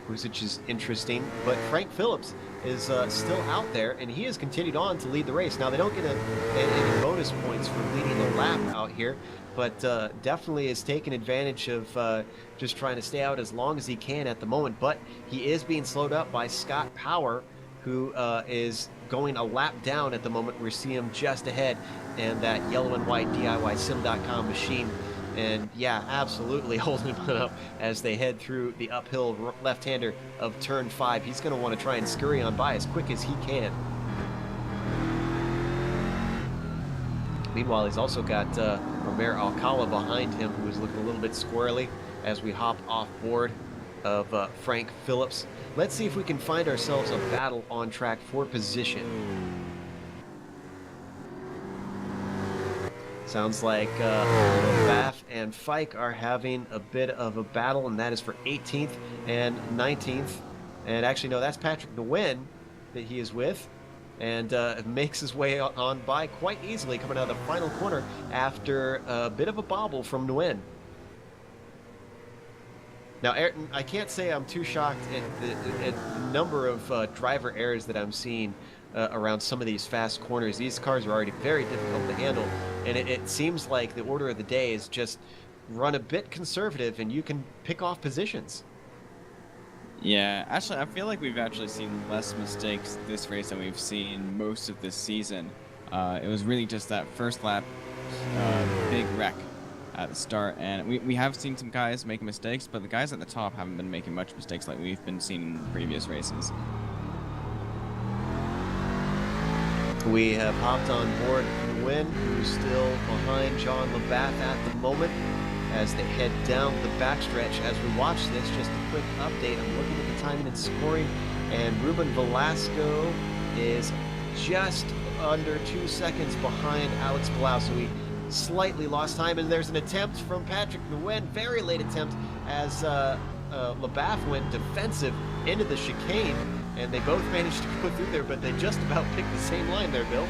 which is interesting, but Frank Phillips is still out there, and he has continued on to lead the race. Now, they don't get any bonus points for leading the lap out here, but definitely is taking advantage of just trying to stay out as long as he can at the moment. But he is being slowed up by Scott Power, who is going a lap down at the moment. We see him just ahead, and that yellow and white DIYsim.com machine. And yeah, absolutely holding him up as they head through the uphill left-hander of turn 5. He's going to want to try and scurry on by as quick as he can. Meanwhile, he's also got Romer Alcala behind him, who is looking a little bit squirrely as we hop off board of Frank Phillips. Let's see if we can find ourselves a battle on track for position. Sounds like Bath and Fike are having a bit of a battle, and that is for 18th and 19th. And actually, no, that's Patrick Nguyen that he is with, and makes his way on by quite easily, coming out of the final corner after a bit of a bobble from Nguyen. Now, Ayrton, I can't say I'm too shocked at the number of driver errors that I'm seeing around some of these fast corners. These cars are already very difficult to handle, and it seems like the order of the day is just run a bit conservative and you can pick off positions. Yeah, actually, I feel like we've actually seen less mistakes this race than we've seen most of this season. It was really just that first lap big wreck at the start, and we have seen some guys making mistakes, but the guys at the top haven't been making much mistakes like we've been seeing in previous races. We have hopped on board Nguyen, who's still behind John Labath at the moment as they head down the backstretch. As we watch this, just a quick update. I'm looking at the timing and scoring, and Ruben Velasco is just under 2 seconds behind Alex Bilal, so he slightly lost time. And there's an attempt from Patrick Nguyen, very late attempt, as Labath went defensive into the chicane, and they both managed to go through there, but they just about picked the same line there, Bill.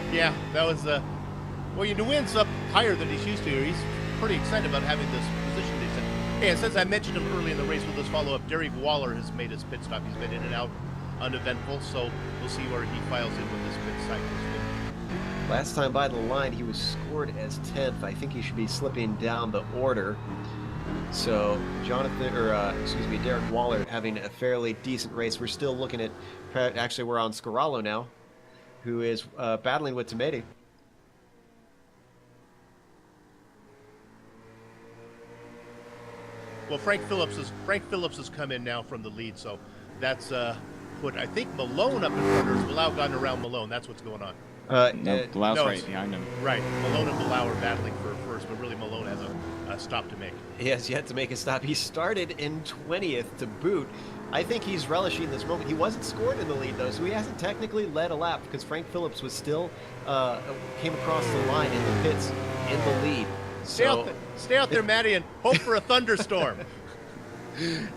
Yeah, that was well, Nguyen's up higher than he's used to. He's pretty excited about having this position he's in. Hey, and since I mentioned him early in the race, we'll just follow up. Derek Waller has made his pit stop. He's been in and out, uneventful, so we'll see where he files in with this pit cycle. Last time by the line, he was scored as 10th. I think he should be slipping down the order. So Derek Waller having a fairly decent race. We're still looking at, actually we're on Scarallo now, who is battling with Tometi. Well, Frank Phillips has come in now from the lead, so that's put, I think, Malone up in front, or is Bilal gotten around Malone? That's what's going on. No, Bilal's no, right behind him. Right, Malone and Bilal are battling for first, but really Malone has a stop to make. He has yet to make a stop. He started in 20th to boot. I think he's relishing this moment. He wasn't scored in the lead, though, so he hasn't technically led a lap because Frank Phillips was still came across the line in the pits in the lead. Stay out there, Matty, and hope for a thunderstorm.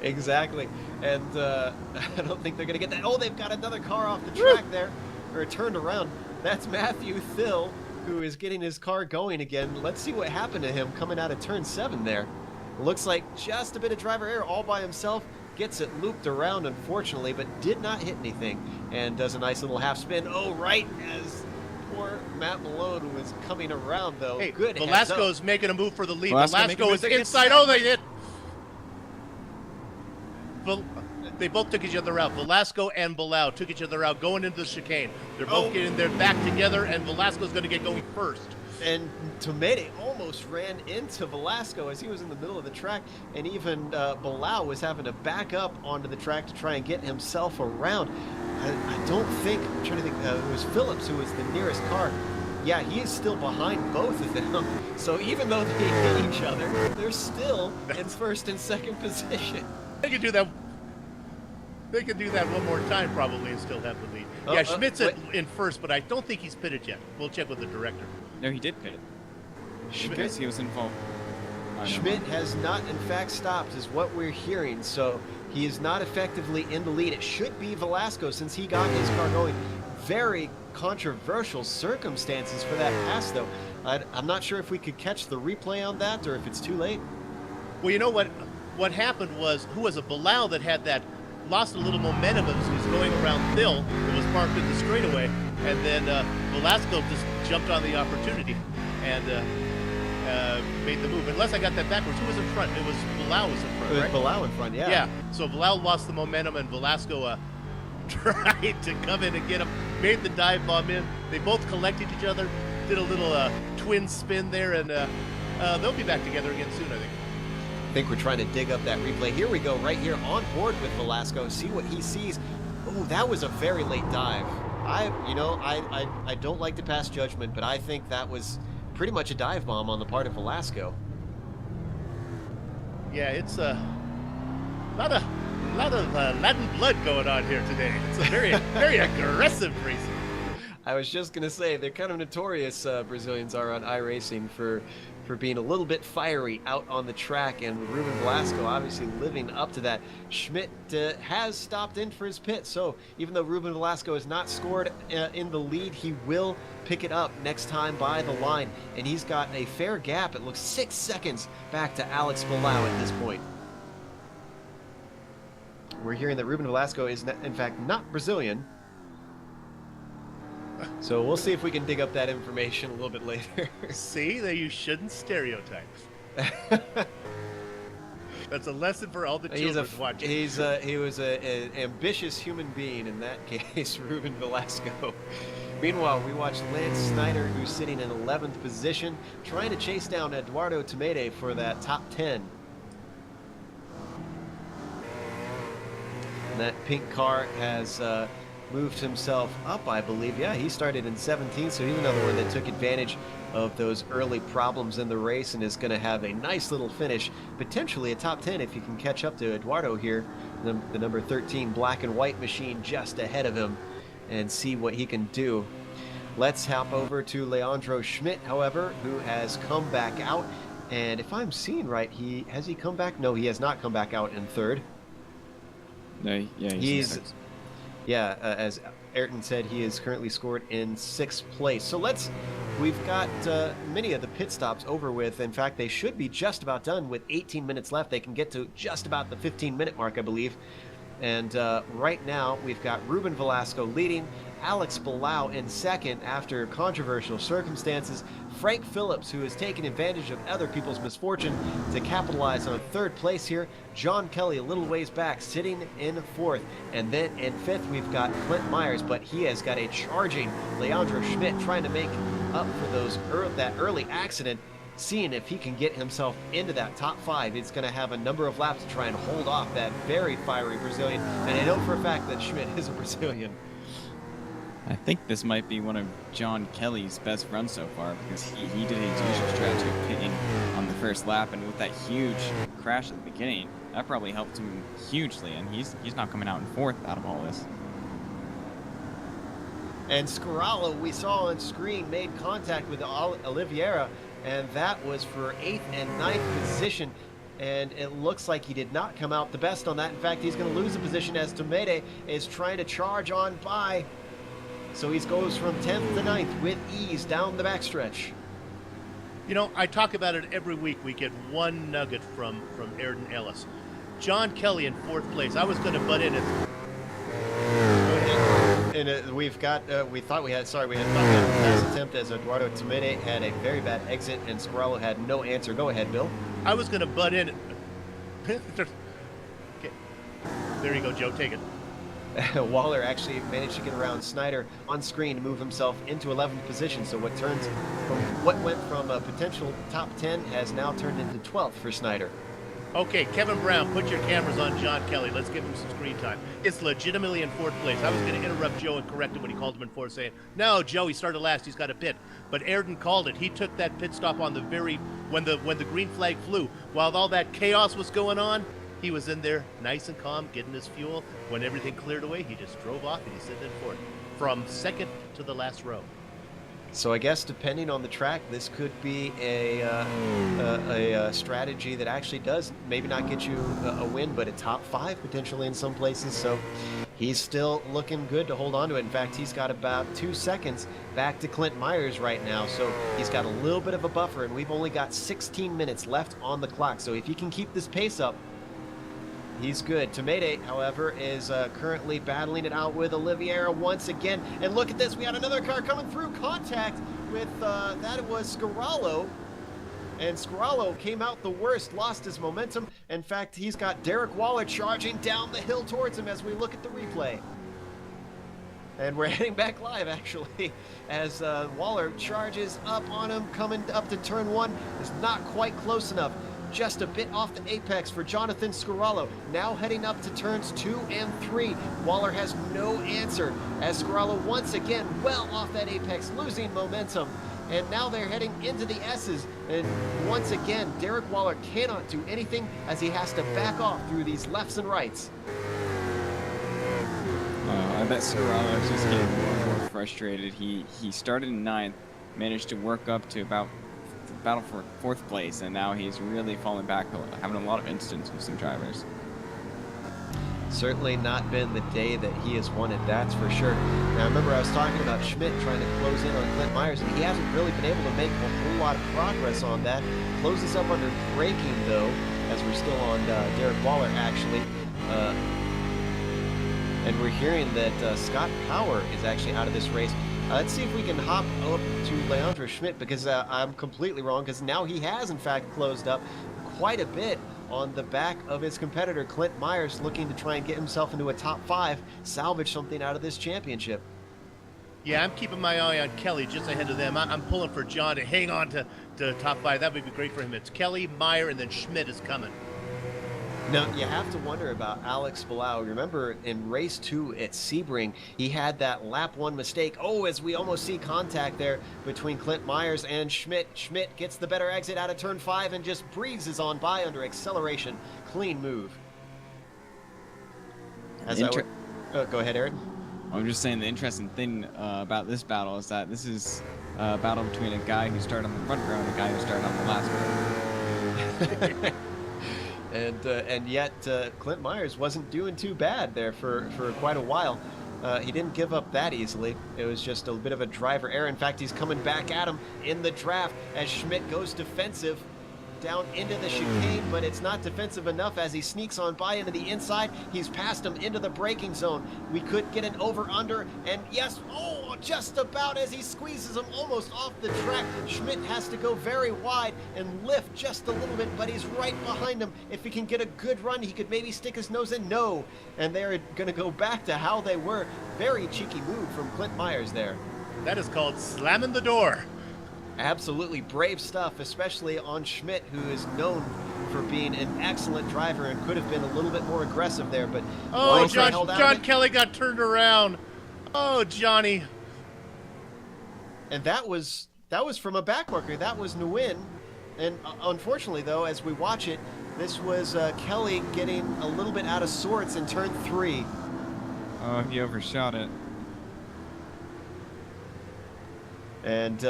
Exactly. And I don't think they're going to get that. Oh, they've got another car off the track there, or turned around. That's Matthew Thill, who is getting his car going again. Let's see what happened to him coming out of turn 7 there. Looks like just a bit of driver error all by himself. Gets it looped around, unfortunately, but did not hit anything. And does a nice little half spin. Oh, right as poor Matt Malone was coming around, though. Hey, good. Velasco's making a move for the lead. Velasco Velasco is inside. Oh, they did. They both took each other out. Velasco and Bilal took each other out going into the chicane. They're both getting their back together, and Velasco's going to get going first. And Tometi almost ran into Velasco as he was in the middle of the track, and even Bilal was having to back up onto the track to try and get himself around. I don't think, I'm trying to think, it was Phillips who was the nearest car. Yeah, he is still behind both of them. So even though they hit each other, they're still in first and second position. They could do that. They could do that one more time probably and still have the lead. Yeah, Schmidt's in first, but I don't think he's pitted yet. We'll check with the director. No, he did pit it. Because he was involved. Schmidt has not, in fact, stopped, is what we're hearing. So he is not effectively in the lead. It should be Velasco since he got his car going. Very controversial circumstances for that pass, though. I'm not sure if we could catch the replay on that or if it's too late. Well, you know what? What happened was, who was a Bilal that had that, lost a little momentum as he was going around Thill that was parked in the straightaway, and then Velasco just jumped on the opportunity and made the move. Unless I got that backwards, who was in front? It was Bilal was in front, right? Bilal in front, yeah. Yeah, so Bilal lost the momentum and Velasco tried to come in and get him, made the dive bomb in. They both collected each other, did a little twin spin there, and they'll be back together again soon, I think. I think we're trying to dig up that replay. Here we go, right here on board with Velasco. See what he sees. Oh, that was a very late dive. I don't like to pass judgment, but I think that was pretty much a dive bomb on the part of Velasco. Yeah, it's a lot of Latin blood going on here today. It's a very very aggressive racing. I was just gonna say they're kind of notorious. Brazilians are on iRacing for being a little bit fiery out on the track, and Ruben Velasco obviously living up to that. Schmidt has stopped in for his pit, so even though Ruben Velasco has not scored in the lead, he will pick it up next time by the line, and he's got a fair gap. It looks 6 seconds back to Alex Bilal at this point. We're hearing that Ruben Velasco is in fact not Brazilian. So we'll see if we can dig up that information a little bit later. See, that you shouldn't stereotype. That's a lesson for all the children watching. He was an ambitious human being in that case, Ruben Velasco. Meanwhile, we watched Lance Snyder, who's sitting in 11th position, trying to chase down Eduardo Tometi for that top 10. And that pink car has moved himself up, I believe. Yeah, he started in 17th, so he's another one that took advantage of those early problems in the race and is going to have a nice little finish, potentially a top 10 if he can catch up to Eduardo here, the number 13 black and white machine just ahead of him, and see what he can do. Let's hop over to Leandro Schmidt, however, who has come back out, and if I'm seeing right, has he come back? No, he has not come back out in third. No, yeah, as Ayrton said, he is currently scored in 6th place. So we've got many of the pit stops over with. In fact, they should be just about done with 18 minutes left. They can get to just about the 15-minute mark, I believe. And right now, we've got Ruben Velasco leading, Alex Palau in second after controversial circumstances, Frank Phillips, who has taken advantage of other people's misfortune to capitalize on third place here, John Kelly a little ways back, sitting in fourth, and then in fifth we've got Clint Myers, but he has got a charging Leandro Schmidt trying to make up for that early accident, seeing if he can get himself into that top 5. It's going to have a number of laps to try and hold off that very fiery Brazilian, and I know for a fact that Schmidt is a Brazilian. I think this might be one of John Kelly's best runs so far, because he did his usual strategy of pitting on the first lap, and with that huge crash at the beginning, that probably helped him hugely, and he's not coming out in fourth out of all this. And Scarallo, we saw on screen, made contact with Oliveira, and that was for 8th and 9th position. And it looks like he did not come out the best on that. In fact, he's going to lose a position as Tomede is trying to charge on by. So he goes from 10th to 9th with ease down the backstretch. You know, I talk about it every week. We get one nugget from Ayrton Ellis. John Kelly in 4th place. I was going to butt in it. And we thought we had a pass attempt as Eduardo Tomede had a very bad exit and Scarallo had no answer. Go ahead, Bill. I was going to butt in. Okay. There you go, Joe. Take it. Waller actually managed to get around Snyder on screen to move himself into 11th position. So what went from a potential top 10 has now turned into 12th for Snyder. Okay, Kevin Brown, put your cameras on John Kelly. Let's give him some screen time. It's legitimately in 4th place. I was going to interrupt Joe and correct him when he called him in 4th, saying, no, Joe, he started last. He's got a pit. But Ayrton called it. He took that pit stop on when the green flag flew. While all that chaos was going on, he was in there nice and calm, getting his fuel. When everything cleared away, he just drove off and he's sitting in 4th. From 2nd to the last row. So I guess depending on the track, this could be a strategy that actually does maybe not get you a win, but a top 5 potentially in some places. So he's still looking good to hold on to it. In fact, he's got about 2 seconds back to Clint Myers right now. So he's got a little bit of a buffer, and we've only got 16 minutes left on the clock. So if he can keep this pace up, he's good. Tomede, however, is currently battling it out with Oliveira once again. And look at this. We had another car coming through. Contact with, that was Scarallo. And Scarallo came out the worst, lost his momentum. In fact, he's got Derek Waller charging down the hill towards him as we look at the replay. And we're heading back live, actually, as Waller charges up on him, coming up to turn 1. Is not quite close enough. Just a bit off the apex for Jonathan Scarallo. Now heading up to turns 2 and 3. Waller has no answer as Scarallo once again well off that apex, losing momentum. And now they're heading into the S's. And once again, Derek Waller cannot do anything as he has to back off through these lefts and rights. I bet Scarallo is just getting more and more frustrated. He started in 9th, managed to work up to about battle for 4th place, and now he's really falling back, having a lot of incidents with some drivers. Certainly not been the day that he has wanted, that's for sure. Now, remember I was talking about Schmidt trying to close in on Clint Myers, and he hasn't really been able to make a whole lot of progress on that. Closes up under braking, though, as we're still on Derek Waller, actually. And we're hearing that Scott Power is actually out of this race. Let's see if we can hop up to Leandro Schmidt, because I'm completely wrong, because now he has, in fact, closed up quite a bit on the back of his competitor, Clint Myers, looking to try and get himself into a top 5, salvage something out of this championship. Yeah, I'm keeping my eye on Kelly just ahead of them. I'm pulling for John to hang on to top 5. That would be great for him. It's Kelly, Meyer, and then Schmidt is coming. Now, you have to wonder about Alex Palau. Remember, in race 2 at Sebring, he had that lap 1 mistake. Oh, as we almost see contact there between Clint Myers and Schmidt. Schmidt gets the better exit out of turn 5 and just breezes on by under acceleration. Clean move. Go ahead, Aaron. I'm just saying the interesting thing about this battle is that this is a battle between a guy who started on the front row and a guy who started on the last row. And yet Clint Myers wasn't doing too bad there for quite a while. He didn't give up that easily. It was just a bit of a driver error. In fact, he's coming back at him in the draft as Schmidt goes defensive. down into the chicane, but it's not defensive enough as he sneaks on by into the inside. He's past him into the braking zone. We could get an over-under, and yes, oh, just about as he squeezes him almost off the track. Schmidt has to go very wide and lift just a little bit, but he's right behind him. If he can get a good run, he could maybe stick his nose in. No, and they're going to go back to how they were. Very cheeky move from Clint Myers there. That is called slamming the door. Absolutely brave stuff, especially on Schmidt, who is known for being an excellent driver and could have been a little bit more aggressive there. But oh, John Kelly got turned around. Oh, Johnny. And that was from a backmarker. That was Nguyen. And unfortunately, though, as we watch it, this was Kelly getting a little bit out of sorts in turn 3. Oh, he overshot it. And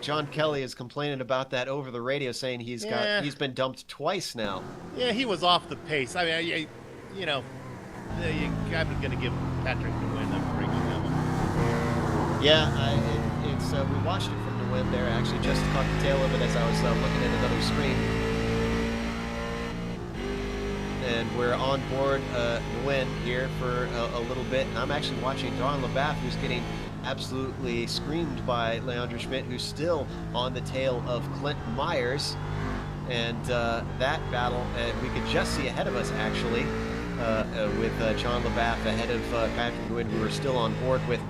John Kelly is complaining about that over the radio, saying he's been dumped twice now. Yeah, he was off the pace. I mean, you know, I'm going to give Patrick Nguyen a break on that one. Yeah, we watched it from Nguyen there. I actually just caught the tail of it as I was looking at another screen. And we're on board Nguyen here for a little bit. And I'm actually watching Don LaBath, who's getting absolutely screamed by Leandro Schmidt, who's still on the tail of Clint Myers. And that battle, we could just see ahead of us, actually, with John LaBath ahead of Patrick Nguyen, who we're still on board with.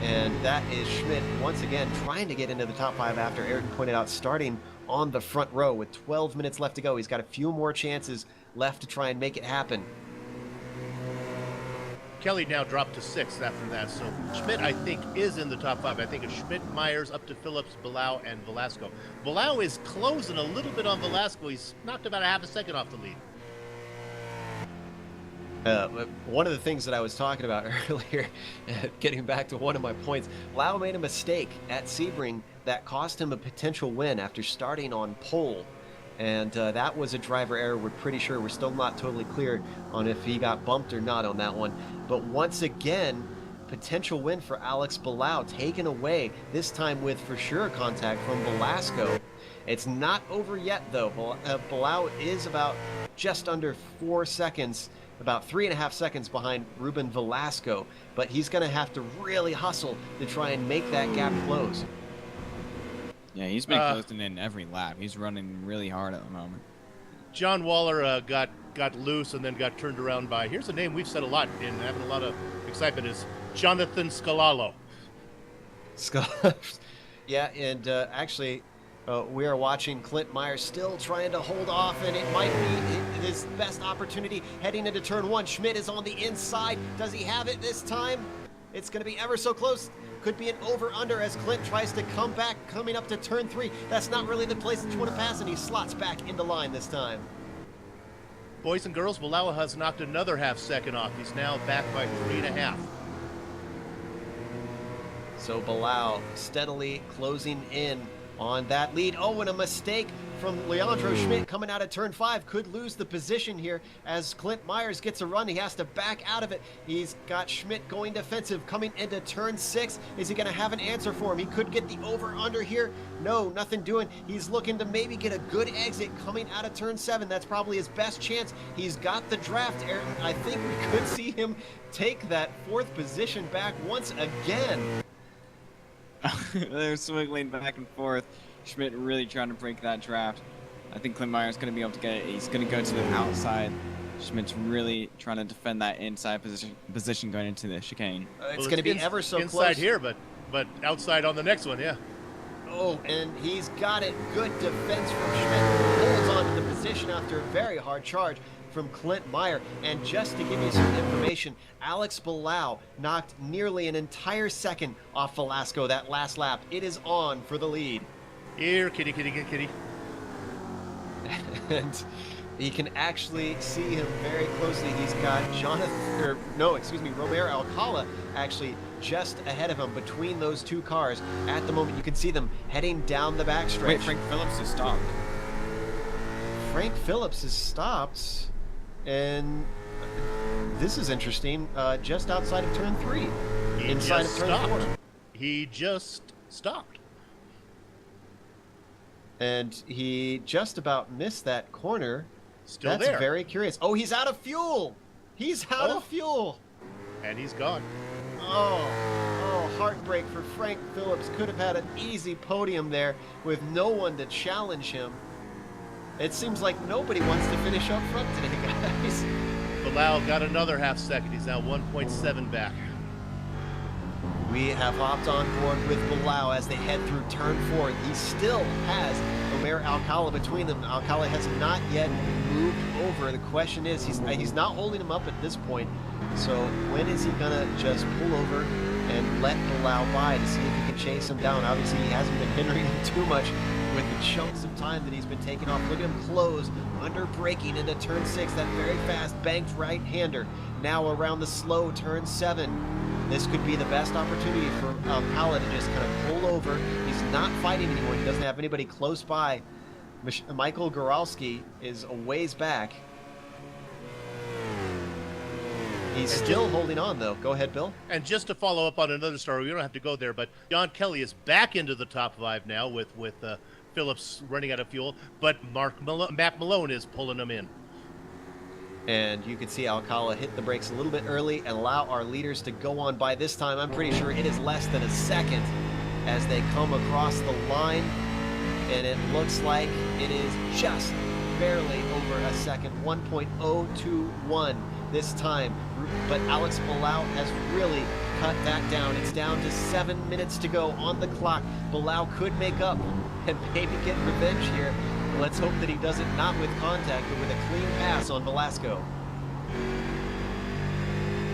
And that is Schmidt, once again, trying to get into the top 5 after Ayrton pointed out, starting on the front row with 12 minutes left to go. He's got a few more chances left to try and make it happen. Kelly now dropped to 6th after that, so Schmidt, I think, is in the top 5. I think it's Schmidt, Myers, up to Phillips, Bilbao, and Velasco. Bilbao is closing a little bit on Velasco. He's knocked about a half a second off the lead. One of the things that I was talking about earlier, getting back to one of my points, Lau made a mistake at Sebring that cost him a potential win after starting on pole. And that was a driver error. We're pretty sure. We're still not totally clear on if he got bumped or not on that one. But once again, potential win for Alex Bilbao taken away, this time with for sure contact from Velasco. It's not over yet, though. Bilbao is about just under 4 seconds, about 3.5 seconds behind Ruben Velasco. But he's going to have to really hustle to try and make that gap close. Yeah, he's been closing in every lap. He's running really hard at the moment. John Waller got loose and then got turned around by, here's a name we've said a lot and having a lot of excitement, is Jonathan Scalalo. Yeah, and actually, we are watching Clint Myers still trying to hold off, and it might be his best opportunity heading into turn 1. Schmidt is on the inside. Does he have it this time? It's going to be ever so close. Could be an over-under as Clint tries to come back, coming up to turn 3. That's not really the place that you want to pass, and he slots back into line this time. Boys and girls, Bilbao has knocked another half second off. He's now back by 3.5. So Bilbao steadily closing in on that lead. Oh, and a mistake from Leandro Schmidt coming out of turn 5. Could lose the position here as Clint Myers gets a run. He has to back out of it. He's got Schmidt going defensive coming into turn 6. Is he going to have an answer for him? He could get the over-under here. No, nothing doing. He's looking to maybe get a good exit coming out of turn 7. That's probably his best chance. He's got the draft, Ayrton. I think we could see him take that 4th position back once again. They're swiggling back and forth. Schmidt really trying to break that draft. I think Clint Myers is going to be able to get it. He's going to go to the outside. Schmidt's really trying to defend that inside position going into the chicane. It's going to be ever so close. Inside here, but outside on the next one, yeah. Oh, and he's got it. Good defense from Schmidt. Holds on to the position after a very hard charge from Clint Meyer. And just to give you some information, Alex Bilbao knocked nearly an entire second off Velasco that last lap. It is on for the lead. Here, kitty, kitty, kitty, kitty. And you can actually see him very closely. He's got Romero Alcala actually just ahead of him between those two cars. At the moment, you can see them heading down the backstretch. Wait, Frank Phillips has stopped. Frank Phillips has stopped, and this is interesting. Just outside of turn 3, inside of turn 4. He just stopped. And he just about missed that corner. Still That's there. very curious. Oh, he's out of fuel. He's out of fuel. And he's gone. Oh, heartbreak for Frank Phillips. Could have had an easy podium there with no one to challenge him. It seems like nobody wants to finish up front today, guys. Bilal got another half second. He's now 1.7 back. We have hopped on board with Bilal as they head through turn 4. He still has Omer Alcala between them. Alcala has not yet moved over. The question is, he's not holding him up at this point. So when is he gonna just pull over and let Bilal by to see if he can chase him down? Obviously, he hasn't been hindering him too much with the chunks of time that he's been taking off. Look at him close, under braking into turn 6. That very fast banked right-hander. Now around the slow turn 7. This could be the best opportunity for Alcala to just kind of pull over. He's not fighting anyone. He doesn't have anybody close by. Michael Goralski is a ways back. He's still holding on, though. Go ahead, Bill. And just to follow up on another story, we don't have to go there, but John Kelly is back into the top 5 now with Phillips running out of fuel, but Matt Malone is pulling him in. And you can see Alcala hit the brakes a little bit early and allow our leaders to go on by. This time, I'm pretty sure it is less than a second as they come across the line. And it looks like it is just barely over a second, 1.021 this time. But Alex Bilal has really cut that down. It's down to 7 minutes to go on the clock. Bilal could make up and maybe get revenge here. Let's hope that he does it not with contact, but with a clean pass on Velasco.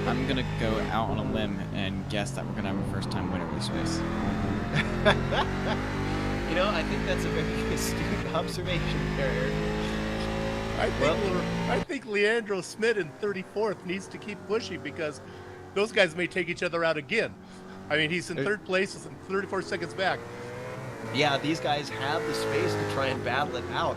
I'm going to go out on a limb and guess that we're going to have a first-time winner this race. You know, I think that's a very astute observation there, Eric. I think Leandro Smith in 34th needs to keep pushing because those guys may take each other out again. I mean, he's in 3rd place, he's 34 seconds back. Yeah, these guys have the space to try and battle it out.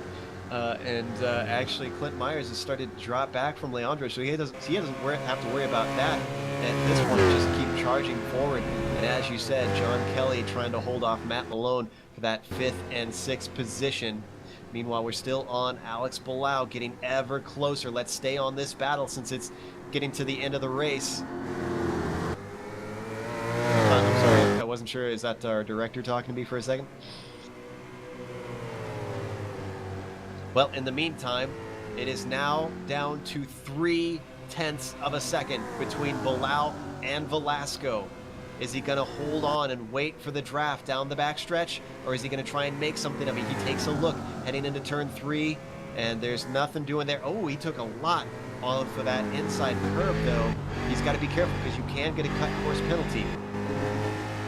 Actually, Clint Myers has started to drop back from Leandro, so he doesn't have to worry about that. And this one just keep charging forward. And as you said, John Kelly trying to hold off Matt Malone for that 5th and 6th position. Meanwhile, we're still on Alex Bilal, getting ever closer. Let's stay on this battle since it's getting to the end of the race. I'm sorry, I wasn't sure. Is that our director talking to me for a second? Well, in the meantime, it is now down to 0.3 of a second between Bilal and Velasco. Is he going to hold on and wait for the draft down the backstretch, or is he going to try and make something of it? He takes a look heading into turn 3, and there's nothing doing there. Oh, he took a lot off of that inside curve, though. He's got to be careful because you can get a cut course penalty.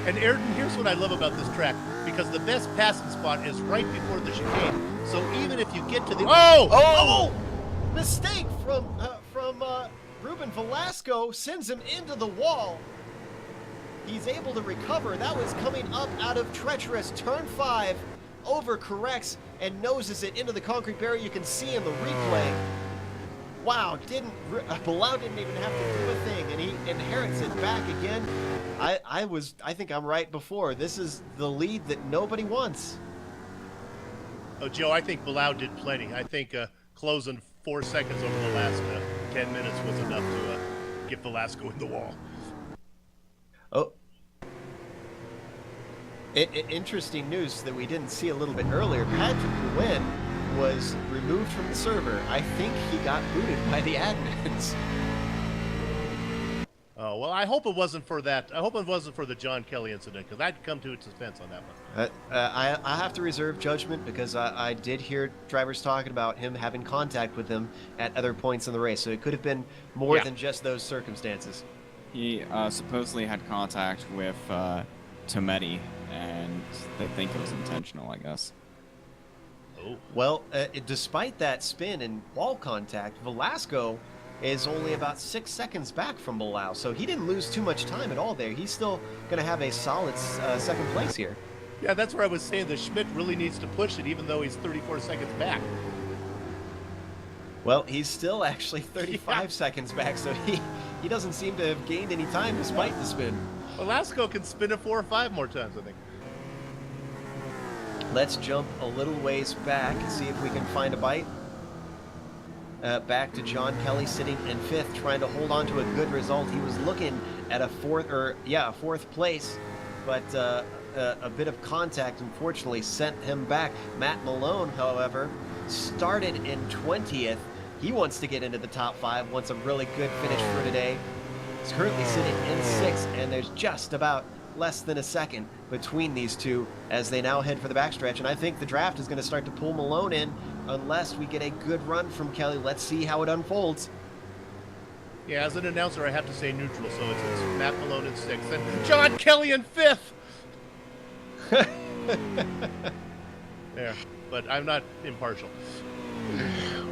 And Ayrton, here's what I love about this track, because the best passing spot is right before the chicane. So even if you get to the Mistake from Ruben Velasco sends him into the wall. He's able to recover. That was coming up out of treacherous turn 5, overcorrects and noses it into the concrete barrier. You can see in the replay. Wow, Bilal didn't even have to do a thing, and he inherits it back again. I think I'm right before. This is the lead that nobody wants. Oh, Joe, I think Bilal did plenty. I think closing 4 seconds over the last 10 minutes was enough to get Velasco in the wall. Oh. Interesting news that we didn't see a little bit earlier. Patrick Nguyen was removed from the server. I think he got booted by the admins. Oh, well, I hope it wasn't for that. I hope it wasn't for the John Kelly incident, because I'd come to its defense on that one. I have to reserve judgment because I did hear drivers talking about him having contact with them at other points in the race, so it could have been more than just those circumstances. He supposedly had contact with Tometi, and they think it was intentional, I guess. Oh. Well, despite that spin and wall contact, Velasco is only about 6 seconds back from Bilal, so he didn't lose too much time at all there. He's still going to have a solid second place here. Yeah, that's where I was saying that Schmidt really needs to push it, even though he's 34 seconds back. Well, he's still actually 35 seconds back, so he doesn't seem to have gained any time despite the spin. Velasco can spin it 4 or 5 more times, I think. Let's jump a little ways back, see if we can find a bite. Back to John Kelly sitting in 5th, trying to hold on to a good result. He was looking at a 4th place, but a bit of contact unfortunately sent him back. Matt Malone, however, started in 20th. He wants to get into the top 5, wants a really good finish for today. He's currently sitting in 6th, and there's just about less than a second between these two as they now head for the backstretch. And I think the draft is going to start to pull Malone in unless we get a good run from Kelly. Let's see how it unfolds. Yeah, as an announcer, I have to say neutral, so it's Matt Malone in 6th and John Kelly in 5th. There, but I'm not impartial.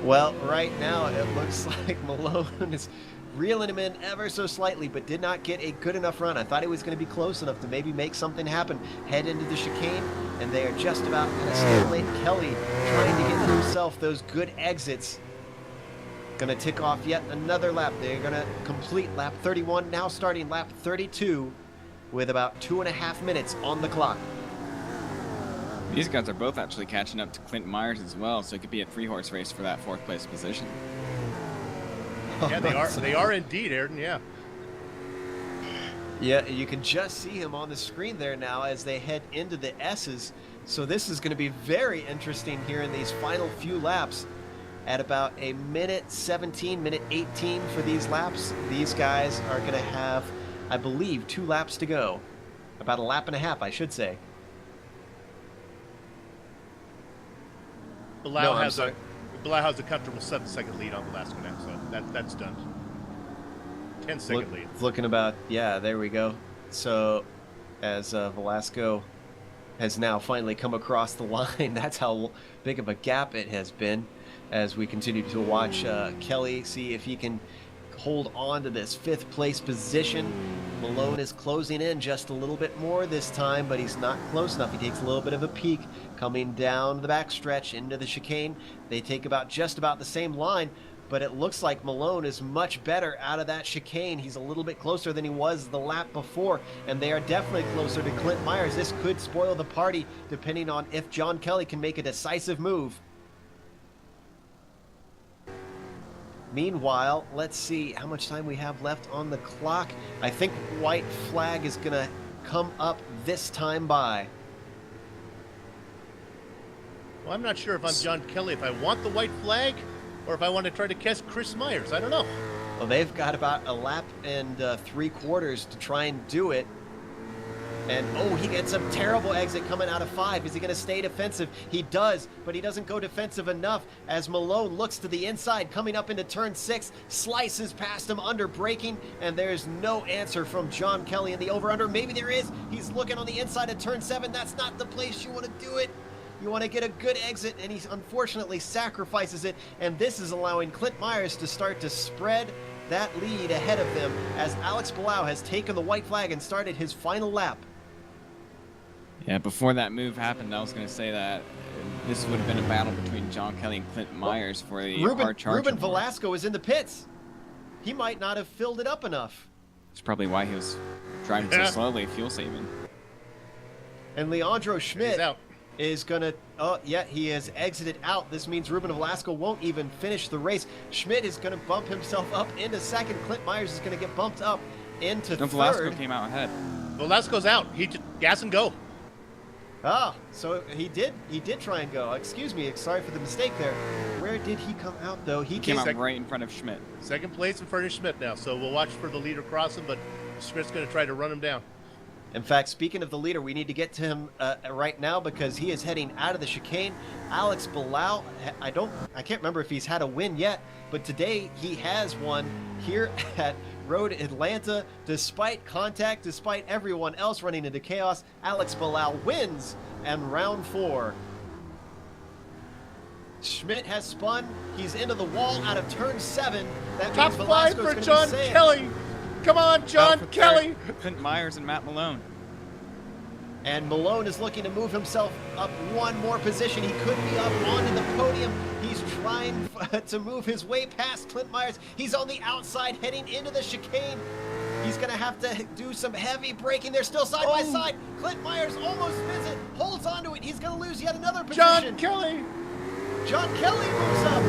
Well, right now it looks like Malone is reeling him in ever so slightly, but did not get a good enough run. I thought he was going to be close enough to maybe make something happen, head into the chicane, and they are just about going to stimulate Kelly, trying to get himself those good exits. Going to tick off yet another lap. They're going to complete lap 31, now starting lap 32 with about 2.5 minutes on the clock. These guys are both actually catching up to Clint Myers as well, so it could be a 3-horse race for that 4th place position. Yeah, they are. They are indeed, Ayrton. Yeah. Yeah, you can just see him on the screen there now as they head into the S's. So this is going to be very interesting here in these final few laps. At about a minute 17, minute 18 for these laps, these guys are going to have, I believe, 2 laps to go. About a lap and a half, I should say. Bilal has a comfortable 7-second lead on Velasco now, so that's done. 10-second lead. Looking about, yeah, there we go. So as Velasco has now finally come across the line, that's how big of a gap it has been as we continue to watch Kelly see if he can hold on to this 5th place position. Malone is closing in just a little bit more this time, but he's not close enough. He takes a little bit of a peek coming down the backstretch into the chicane. They take just about the same line, but it looks like Malone is much better out of that chicane. He's a little bit closer than he was the lap before, and they are definitely closer to Clint Myers. This could spoil the party depending on if John Kelly can make a decisive move. Meanwhile, let's see how much time we have left on the clock. I think white flag is going to come up this time by. Well, I'm not sure if I'm John Kelly, if I want the white flag or if I want to try to catch Chris Myers. I don't know. Well, they've got about a lap and 3/4 to try and do it. And, oh, he gets a terrible exit coming out of 5. Is he going to stay defensive? He does, but he doesn't go defensive enough as Malone looks to the inside, coming up into turn 6, slices past him under braking, and there's no answer from John Kelly in the over-under. Maybe there is. He's looking on the inside of turn 7. That's not the place you want to do it. You want to get a good exit, and he unfortunately sacrifices it, and this is allowing Clint Myers to start to spread that lead ahead of them as Alex Palau has taken the white flag and started his final lap. Yeah, before that move happened, I was going to say that this would have been a battle between John Kelly and Clint Myers for the hard charge. Ruben Velasco is in the pits. He might not have filled it up enough. That's probably why he was driving so slowly, fuel saving. And Leandro Schmidt is going to, oh, yeah, he has exited out. This means Ruben Velasco won't even finish the race. Schmidt is going to bump himself up into 2nd. Clint Myers is going to get bumped up into 3rd. Velasco came out ahead. Velasco's out. He just gas and go. Ah, so he did try and go. Excuse me, sorry for the mistake there. Where did he come out, though? He came out right in front of Schmidt. 2nd place in front of Schmidt now, so we'll watch for the leader crossing, but Schmidt's going to try to run him down. In fact, speaking of the leader, we need to get to him right now because he is heading out of the chicane. Alex Palau, I can't remember if he's had a win yet, but today he has one here at Road Atlanta. Despite contact, despite everyone else running into chaos, Alex Palau wins and round 4. Schmidt has spun. He's into the wall out of turn 7. That top means 5 for John Kelly. Come on, John Kelly. Clint Myers and Matt Malone. And Malone is looking to move himself up one more position. He could be up onto the podium. He's trying to move his way past Clint Myers. He's on the outside heading into the chicane. He's going to have to do some heavy braking. They're still side by side. Clint Myers almost spins it, holds onto it. He's going to lose yet another position. John Kelly! John Kelly moves up.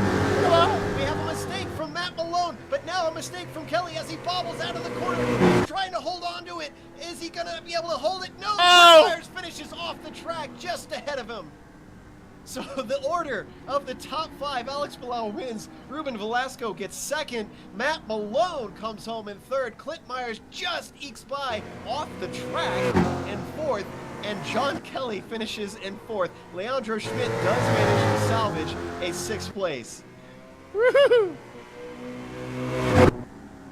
Hello? We have a mistake from Matt Malone, but now a mistake from Kelly as he bobbles out of the corner. He's trying to hold on to it. Is he going to be able to hold it? No! Oh! Myers finishes off the track just ahead of him. So the order of the top 5, Alex Bilal wins. Ruben Velasco gets second. Matt Malone comes home in third. Clint Myers just ekes by off the track in fourth. And John Kelly finishes in fourth. Leandro Schmidt does manage to salvage a 6th place. Woohoo!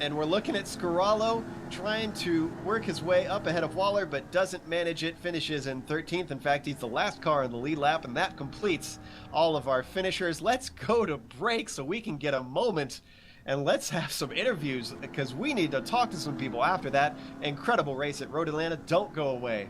And we're looking at Scarallo trying to work his way up ahead of Waller, but doesn't manage it, finishes in 13th. In fact, he's the last car in the lead lap, and that completes all of our finishers. Let's go to break so we can get a moment, and let's have some interviews, because we need to talk to some people after that incredible race at Road Atlanta. Don't go away.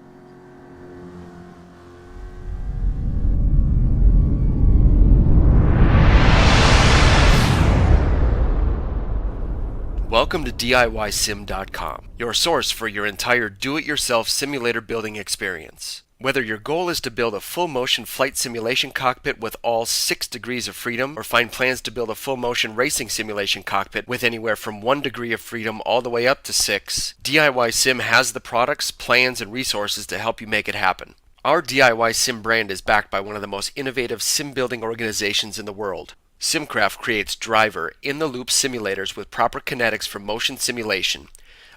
Welcome to DIYSim.com, your source for your entire do-it-yourself simulator building experience. Whether your goal is to build a full-motion flight simulation cockpit with all 6 degrees of freedom, or find plans to build a full-motion racing simulation cockpit with anywhere from 1 degree of freedom all the way up to 6, DIY Sim has the products, plans, and resources to help you make it happen. Our DIY Sim brand is backed by one of the most innovative sim-building organizations in the world. Simcraft creates driver, in-the-loop simulators with proper kinetics for motion simulation,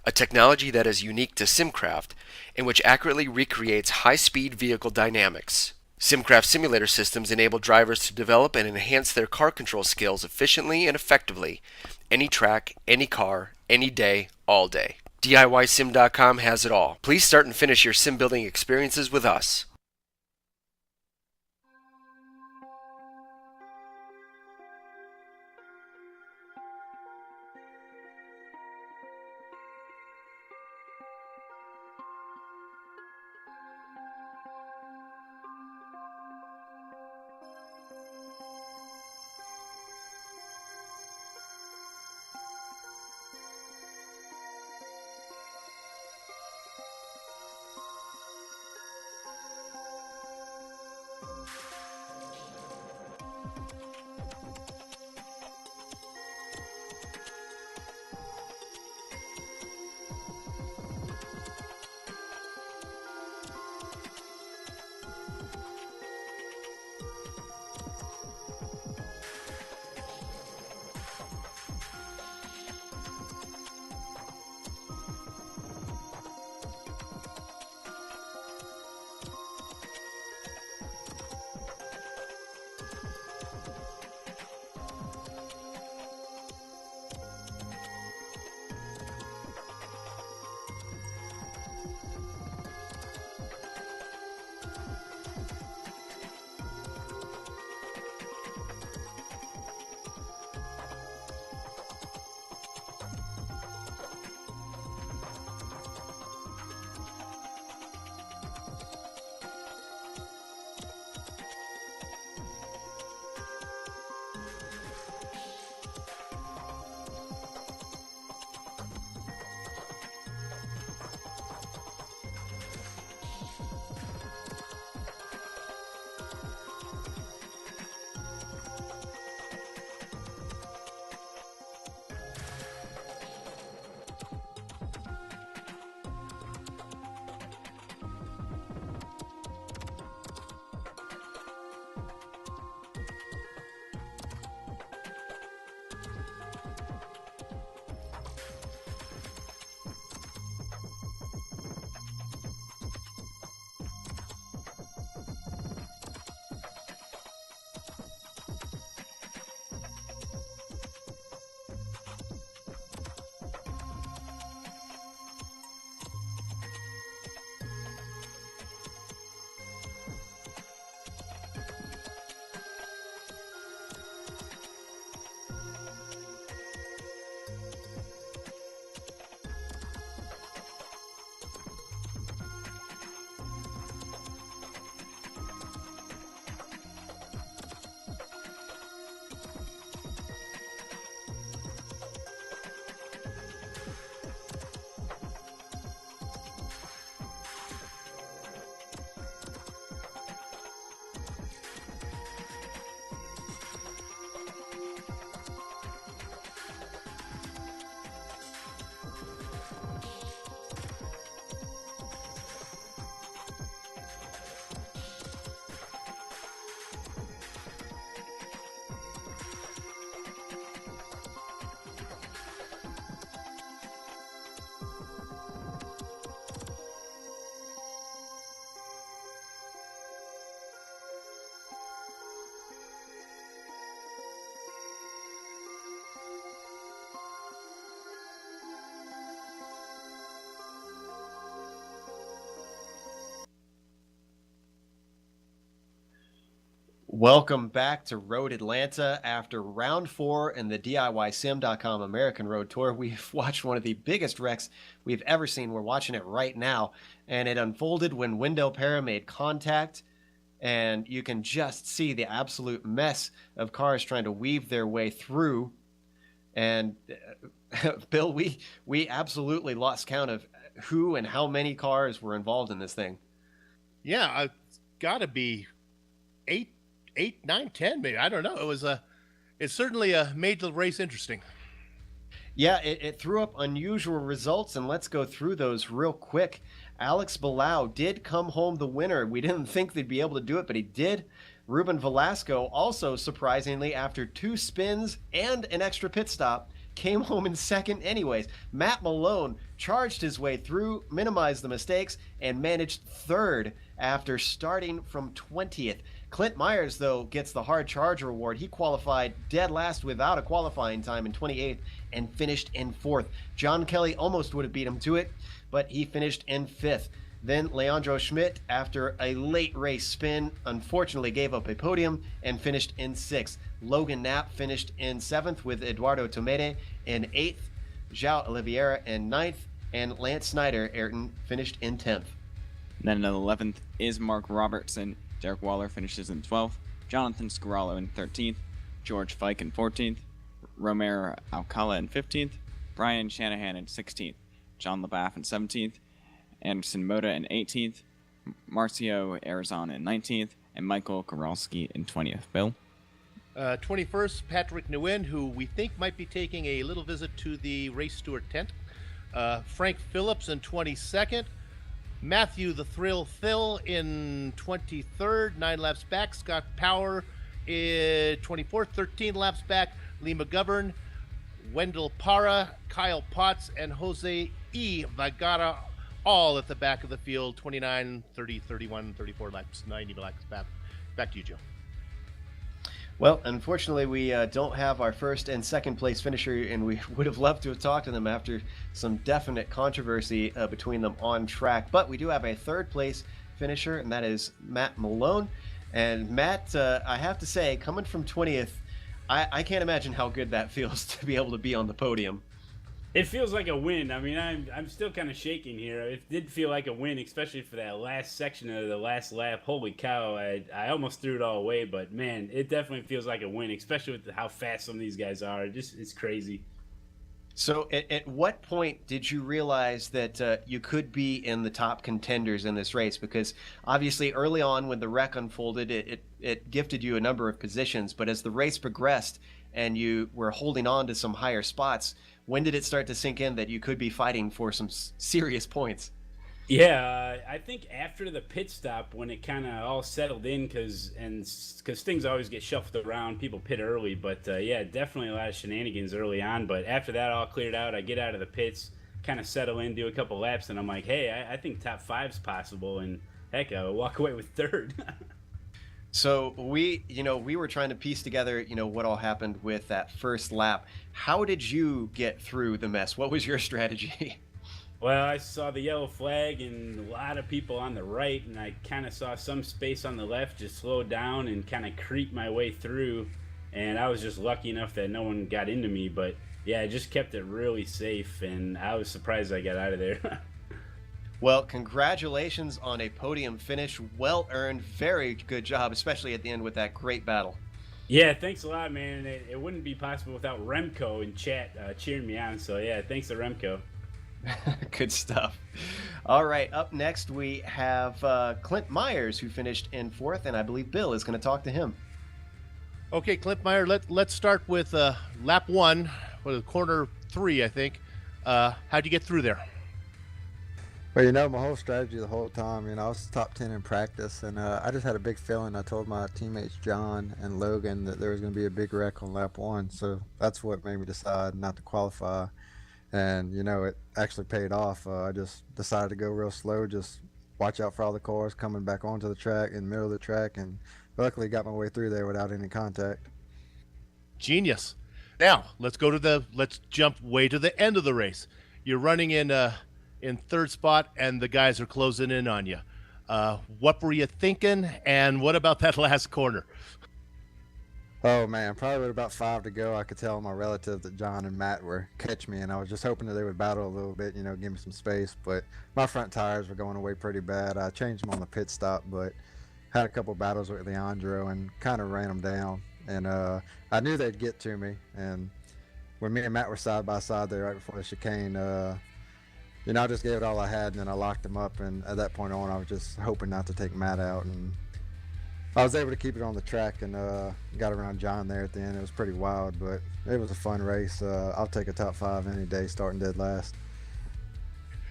a technology that is unique to Simcraft and which accurately recreates high-speed vehicle dynamics. Simcraft simulator systems enable drivers to develop and enhance their car control skills efficiently and effectively, any track, any car, any day, all day. DIYSim.com has it all. Please start and finish your sim building experiences with us. Welcome back to Road Atlanta. After round 4 in the DIYSim.com American Road Tour, we've watched one of the biggest wrecks we've ever seen. We're watching it right now, and it unfolded when Wendell Para made contact, and you can just see the absolute mess of cars trying to weave their way through. And Bill, we absolutely lost count of who and how many cars were involved in this thing. Yeah, it's got to be 8, 9, 10, maybe. I don't know. It certainly made the race interesting. Yeah, it threw up unusual results, and let's go through those real quick. Alex Bilbao did come home the winner. We didn't think they'd be able to do it, but he did. Ruben Velasco, also surprisingly, after 2 spins and an extra pit stop, came home in second anyways. Matt Malone charged his way through, minimized the mistakes, and managed third after starting from 20th. Clint Myers, though, gets the hard charger award. He qualified dead last without a qualifying time in 28th and finished in 4th. John Kelly almost would have beat him to it, but he finished in 5th. Then Leandro Schmidt, after a late race spin, unfortunately gave up a podium and finished in 6th. Logan Knapp finished in 7th with Eduardo Tomede in 8th. João Oliveira in 9th. And Lance Snyder, Ayrton, finished in 10th. Then in 11th is Mark Robertson. Derek Waller finishes in 12th. Jonathan Scarallo in 13th. George Fike in 14th. Romero Alcala in 15th. Brian Shanahan in 16th. John LaBaff in 17th. Anderson Moda in 18th, Marcio Arizona in 19th, and Michael Kowalski in 20th. Bill? 21st, Patrick Nguyen, who we think might be taking a little visit to the race steward tent. Frank Phillips in 22nd. Matthew the Thrill Thill in 23rd, 9 laps back. Scott Power in 24th, 13 laps back. Lee McGovern, Wendell Para, Kyle Potts, and Jose E. Vagara, all at the back of the field, 29, 30, 31, 34 laps, 90 laps back. Back to you, Joe. Well, unfortunately, we don't have our first and second place finisher, and we would have loved to have talked to them after some definite controversy between them on track. But we do have a third place finisher, and that is Matt Malone. And Matt, I have to say, coming from 20th, I can't imagine how good that feels to be able to be on the podium. It feels like a win. I mean, I'm still kind of shaking here. It did feel like a win, especially for that last section of the last lap. Holy cow, I almost threw it all away, but man, it definitely feels like a win, especially with how fast some of these guys are. It's crazy. So at what point did you realize that you could be in the top contenders in this race? Because obviously early on when the wreck unfolded, it gifted you a number of positions, but as the race progressed and you were holding on to some higher spots, when did it start to sink in that you could be fighting for some serious points? Yeah, I think after the pit stop, when it kind of all settled in, because things always get shuffled around, people pit early, but yeah, definitely a lot of shenanigans early on. But after that all cleared out, I get out of the pits, kind of settle in, do a couple laps, and I'm like, hey, I think top 5's possible, and heck, I'll walk away with third. So we were trying to piece together, what all happened with that first lap. How did you get through the mess? What was your strategy? Well, I saw the yellow flag and a lot of people on the right, and I kind of saw some space on the left, just slow down and kind of creep my way through. And I was just lucky enough that no one got into me, but yeah, I just kept it really safe, and I was surprised I got out of there. Well, congratulations on a podium finish. Well earned. Very good job, especially at the end with that great battle. Yeah, thanks a lot, man. It wouldn't be possible without Remco in chat cheering me on. So yeah, thanks to Remco. Good stuff. All right, up next we have Clint Myers, who finished in 4th, and I believe Bill is going to talk to him. Okay, Clint Meyer, let's start with lap 1, corner 3, I think. How'd you get through there? Well, my whole strategy the whole time, I was top 10 in practice, and I just had a big feeling. I told my teammates John and Logan that there was going to be a big wreck on lap 1, so that's what made me decide not to qualify. And, it actually paid off. I just decided to go real slow, just watch out for all the cars coming back onto the track, in the middle of the track, and luckily got my way through there without any contact. Genius. Now, let's jump way to the end of the race. You're running in 3rd spot, and the guys are closing in on you. What were you thinking, and what about that last corner? Oh man, probably with about 5 to go, I could tell my relatives that John and Matt were catch me, and I was just hoping that they would battle a little bit, give me some space. But my front tires were going away pretty bad. I changed them on the pit stop, but had a couple battles with Leandro and kind of ran them down. And I knew they'd get to me. And when me and Matt were side by side there right before the chicane, I just gave it all I had, and then I locked him up. And at that point on, I was just hoping not to take Matt out. And I was able to keep it on the track and got around John there at the end. It was pretty wild, but it was a fun race. I'll take a top 5 any day, starting dead last.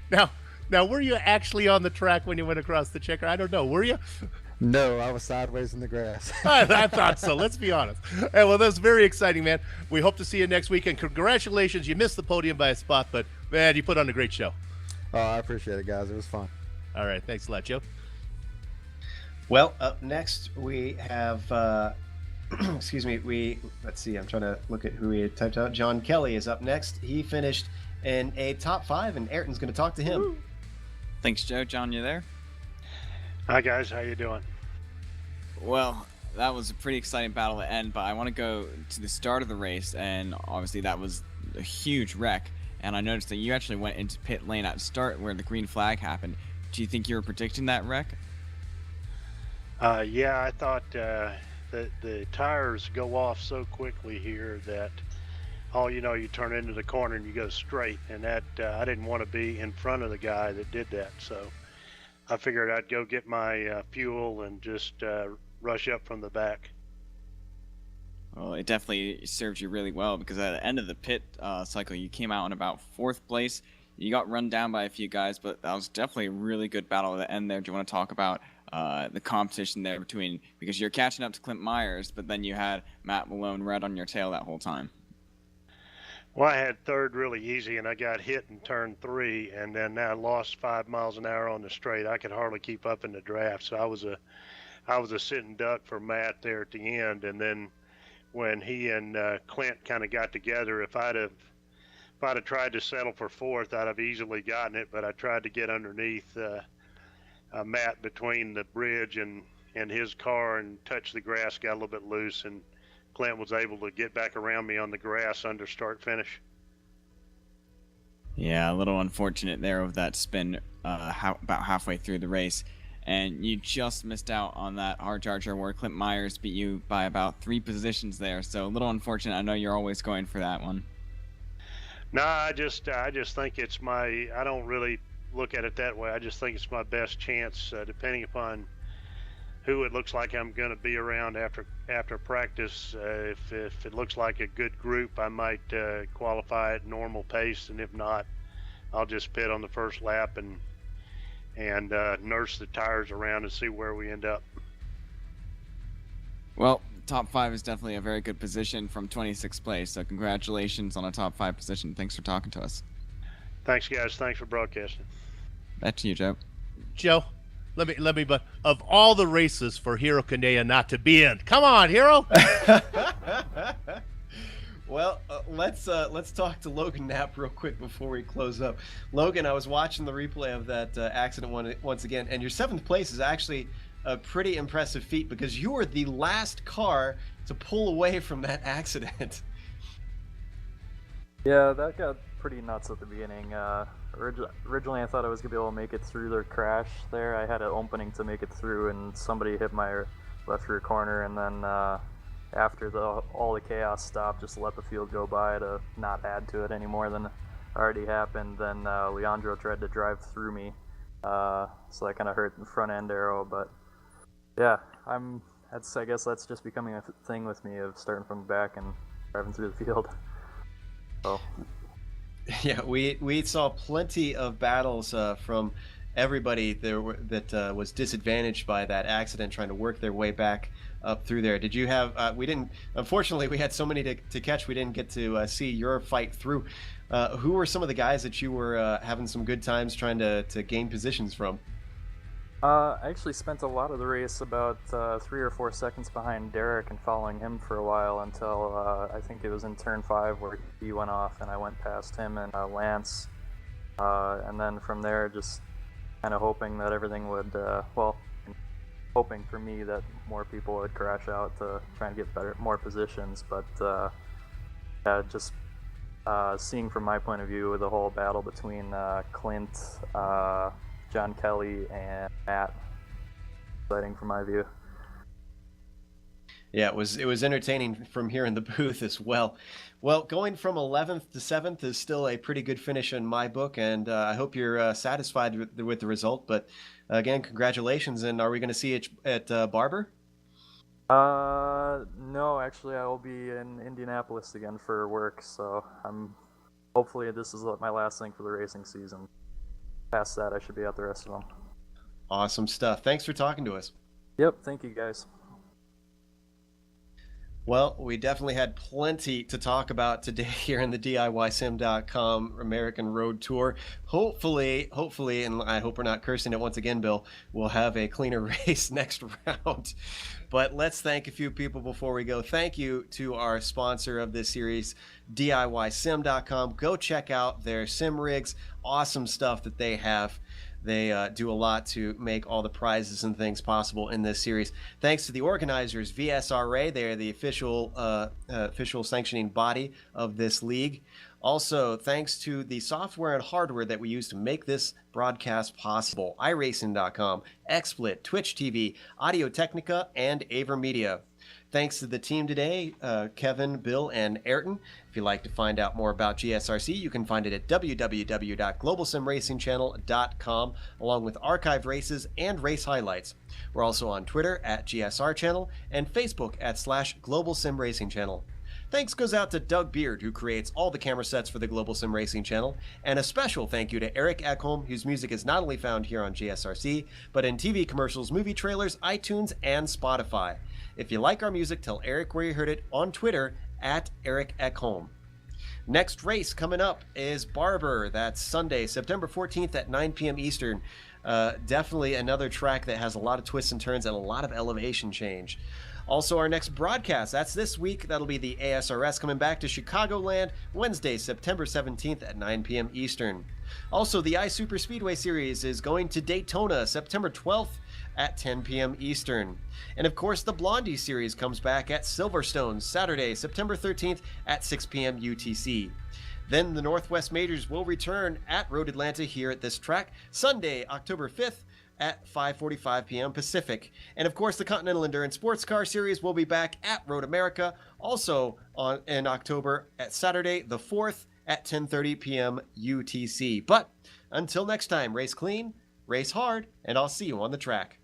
Now, were you actually on the track when you went across the checker? I don't know. Were you? No, I was sideways in the grass. I thought so. Let's be honest. Hey, well, that's very exciting, man. We hope to see you next week, and congratulations. You missed the podium by a spot, but, man, you put on a great show. Oh, I appreciate it, guys. It was fun. All right. Thanks a lot, Joe. Well, up next we have, excuse me, let's see, I'm trying to look at who we had typed out. John Kelly is up next. He finished in a top 5, and Ayrton's going to talk to him. Woo. Thanks, Joe. John, you there? Hi, guys. How you doing? Well, that was a pretty exciting battle to end, but I want to go to the start of the race, and obviously that was a huge wreck, and I noticed that you actually went into pit lane at the start where the green flag happened. Do you think you were predicting that wreck? Yeah, I thought that the tires go off so quickly here that you turn into the corner and you go straight, and that I didn't want to be in front of the guy that did that, so I figured I'd go get my fuel and just rush up from the back. Well, it definitely served you really well, because at the end of the pit cycle, you came out in about 4th place. You got run down by a few guys, but that was definitely a really good battle at the end there. Do you want to talk about the competition there because you're catching up to Clint Myers, but then you had Matt Malone right on your tail that whole time? Well, I had third really easy, and I got hit in turn 3, and then I lost 5 miles an hour on the straight. I could hardly keep up in the draft, so I was a sitting duck for Matt there at the end. And then when he and Clint kind of got together, if I'd have tried to settle for 4th, I'd have easily gotten it, but I tried to get underneath Matt between the bridge and his car and touch the grass, got a little bit loose, and Clint was able to get back around me on the grass under start finish. Yeah, a little unfortunate there with that spin about halfway through the race. And you just missed out on that hard charger where Clint Myers beat you by about 3 positions there. So a little unfortunate. I know you're always going for that one. No, I just think it's I don't really look at it that way. I just think it's my best chance, depending upon who it looks like I'm going to be around after practice. If it looks like a good group, I might qualify at normal pace, and if not, I'll just pit on the first lap and nurse the tires around and see where we end up. Well, top 5 is definitely a very good position from 26th place, so congratulations on a top 5 position. Thanks for talking to us. Thanks, guys. Thanks for broadcasting. Back to you, Joe. Joe, let me. But of all the races for Hiro Kanea not to be in, come on, Hiro. Well, let's talk to Logan Knapp real quick before we close up. Logan, I was watching the replay of that accident once again, and your 7th place is actually a pretty impressive feat because you were the last car to pull away from that accident. Yeah, that got pretty nuts at the beginning. Originally, I thought I was going to be able to make it through their crash there. I had an opening to make it through, and somebody hit my left rear corner, and then after all the chaos stopped, just let the field go by to not add to it any more than already happened. Then Leandro tried to drive through me, so that kind of hurt the front end aero. But yeah, I guess that's just becoming a thing with me of starting from the back and driving through the field. So. Yeah, we saw plenty of battles from everybody there that was disadvantaged by that accident, trying to work their way back up through there. Did you have? Unfortunately, we had so many to catch. We didn't get to see your fight through. Who were some of the guys that you were having some good times trying to gain positions from? I actually spent a lot of the race about 3 or 4 seconds behind Derek and following him for a while until I think it was in turn 5 where he went off and I went past him and Lance. And then from there, just kind of hoping that everything would, hoping for me that more people would crash out to try and get more positions. But just seeing from my point of view the whole battle between Clint, John Kelly, and Matt, exciting from my view. Yeah, it was entertaining from here in the booth as well. Well, going from 11th to 7th is still a pretty good finish in my book, and I hope you're satisfied with the result. But again, congratulations, and are we going to see it at Barber? No, actually, I will be in Indianapolis again for work, so hopefully this is my last thing for the racing season. Past that, I should be out the rest of them. Awesome stuff. Thanks for talking to us. Yep, thank you guys. Well, we definitely had plenty to talk about today here in the DIYSim.com American Road Tour. Hopefully, and I hope we're not cursing it once again, Bill, we'll have a cleaner race next round. But let's thank a few people before we go. Thank you to our sponsor of this series, DIYSim.com. Go check out their sim rigs. Awesome stuff that they have. They do a lot to make all the prizes and things possible in this series. Thanks to the organizers, VSRA. They are the official sanctioning body of this league. Also, thanks to the software and hardware that we use to make this broadcast possible. iRacing.com, XSplit, Twitch TV, Audio Technica, and AverMedia. Thanks to the team today, Kevin, Bill, and Ayrton. If you'd like to find out more about GSRC, you can find it at www.globalsimracingchannel.com, along with archived races and race highlights. We're also on Twitter at GSR Channel and Facebook at /Global Sim Racing Channel. Thanks goes out to Doug Beard, who creates all the camera sets for the Global Sim Racing Channel, and a special thank you to Eric Ekholm, whose music is not only found here on GSRC, but in TV commercials, movie trailers, iTunes, and Spotify. If you like our music, tell Eric where you heard it on Twitter at Eric Ekholm. Next race coming up is Barber. That's Sunday, September 14th at 9 p.m. Eastern. Definitely another track that has a lot of twists and turns and a lot of elevation change. Also, our next broadcast, that's this week. That'll be the ASRS coming back to Chicagoland Wednesday, September 17th at 9 p.m. Eastern. Also, the iSuper Speedway Series is going to Daytona September 12th at 10 p.m. Eastern. And of course, the Blondie Series comes back at Silverstone Saturday, September 13th at 6 p.m. UTC. Then the Northwest Majors will return at Road Atlanta here at this track Sunday, October 5th at 5:45 p.m. Pacific. And of course, the Continental Endurance Sports Car Series will be back at Road America also in October at Saturday the 4th at 10:30 p.m. UTC. But until next time, race clean, race hard, and I'll see you on the track.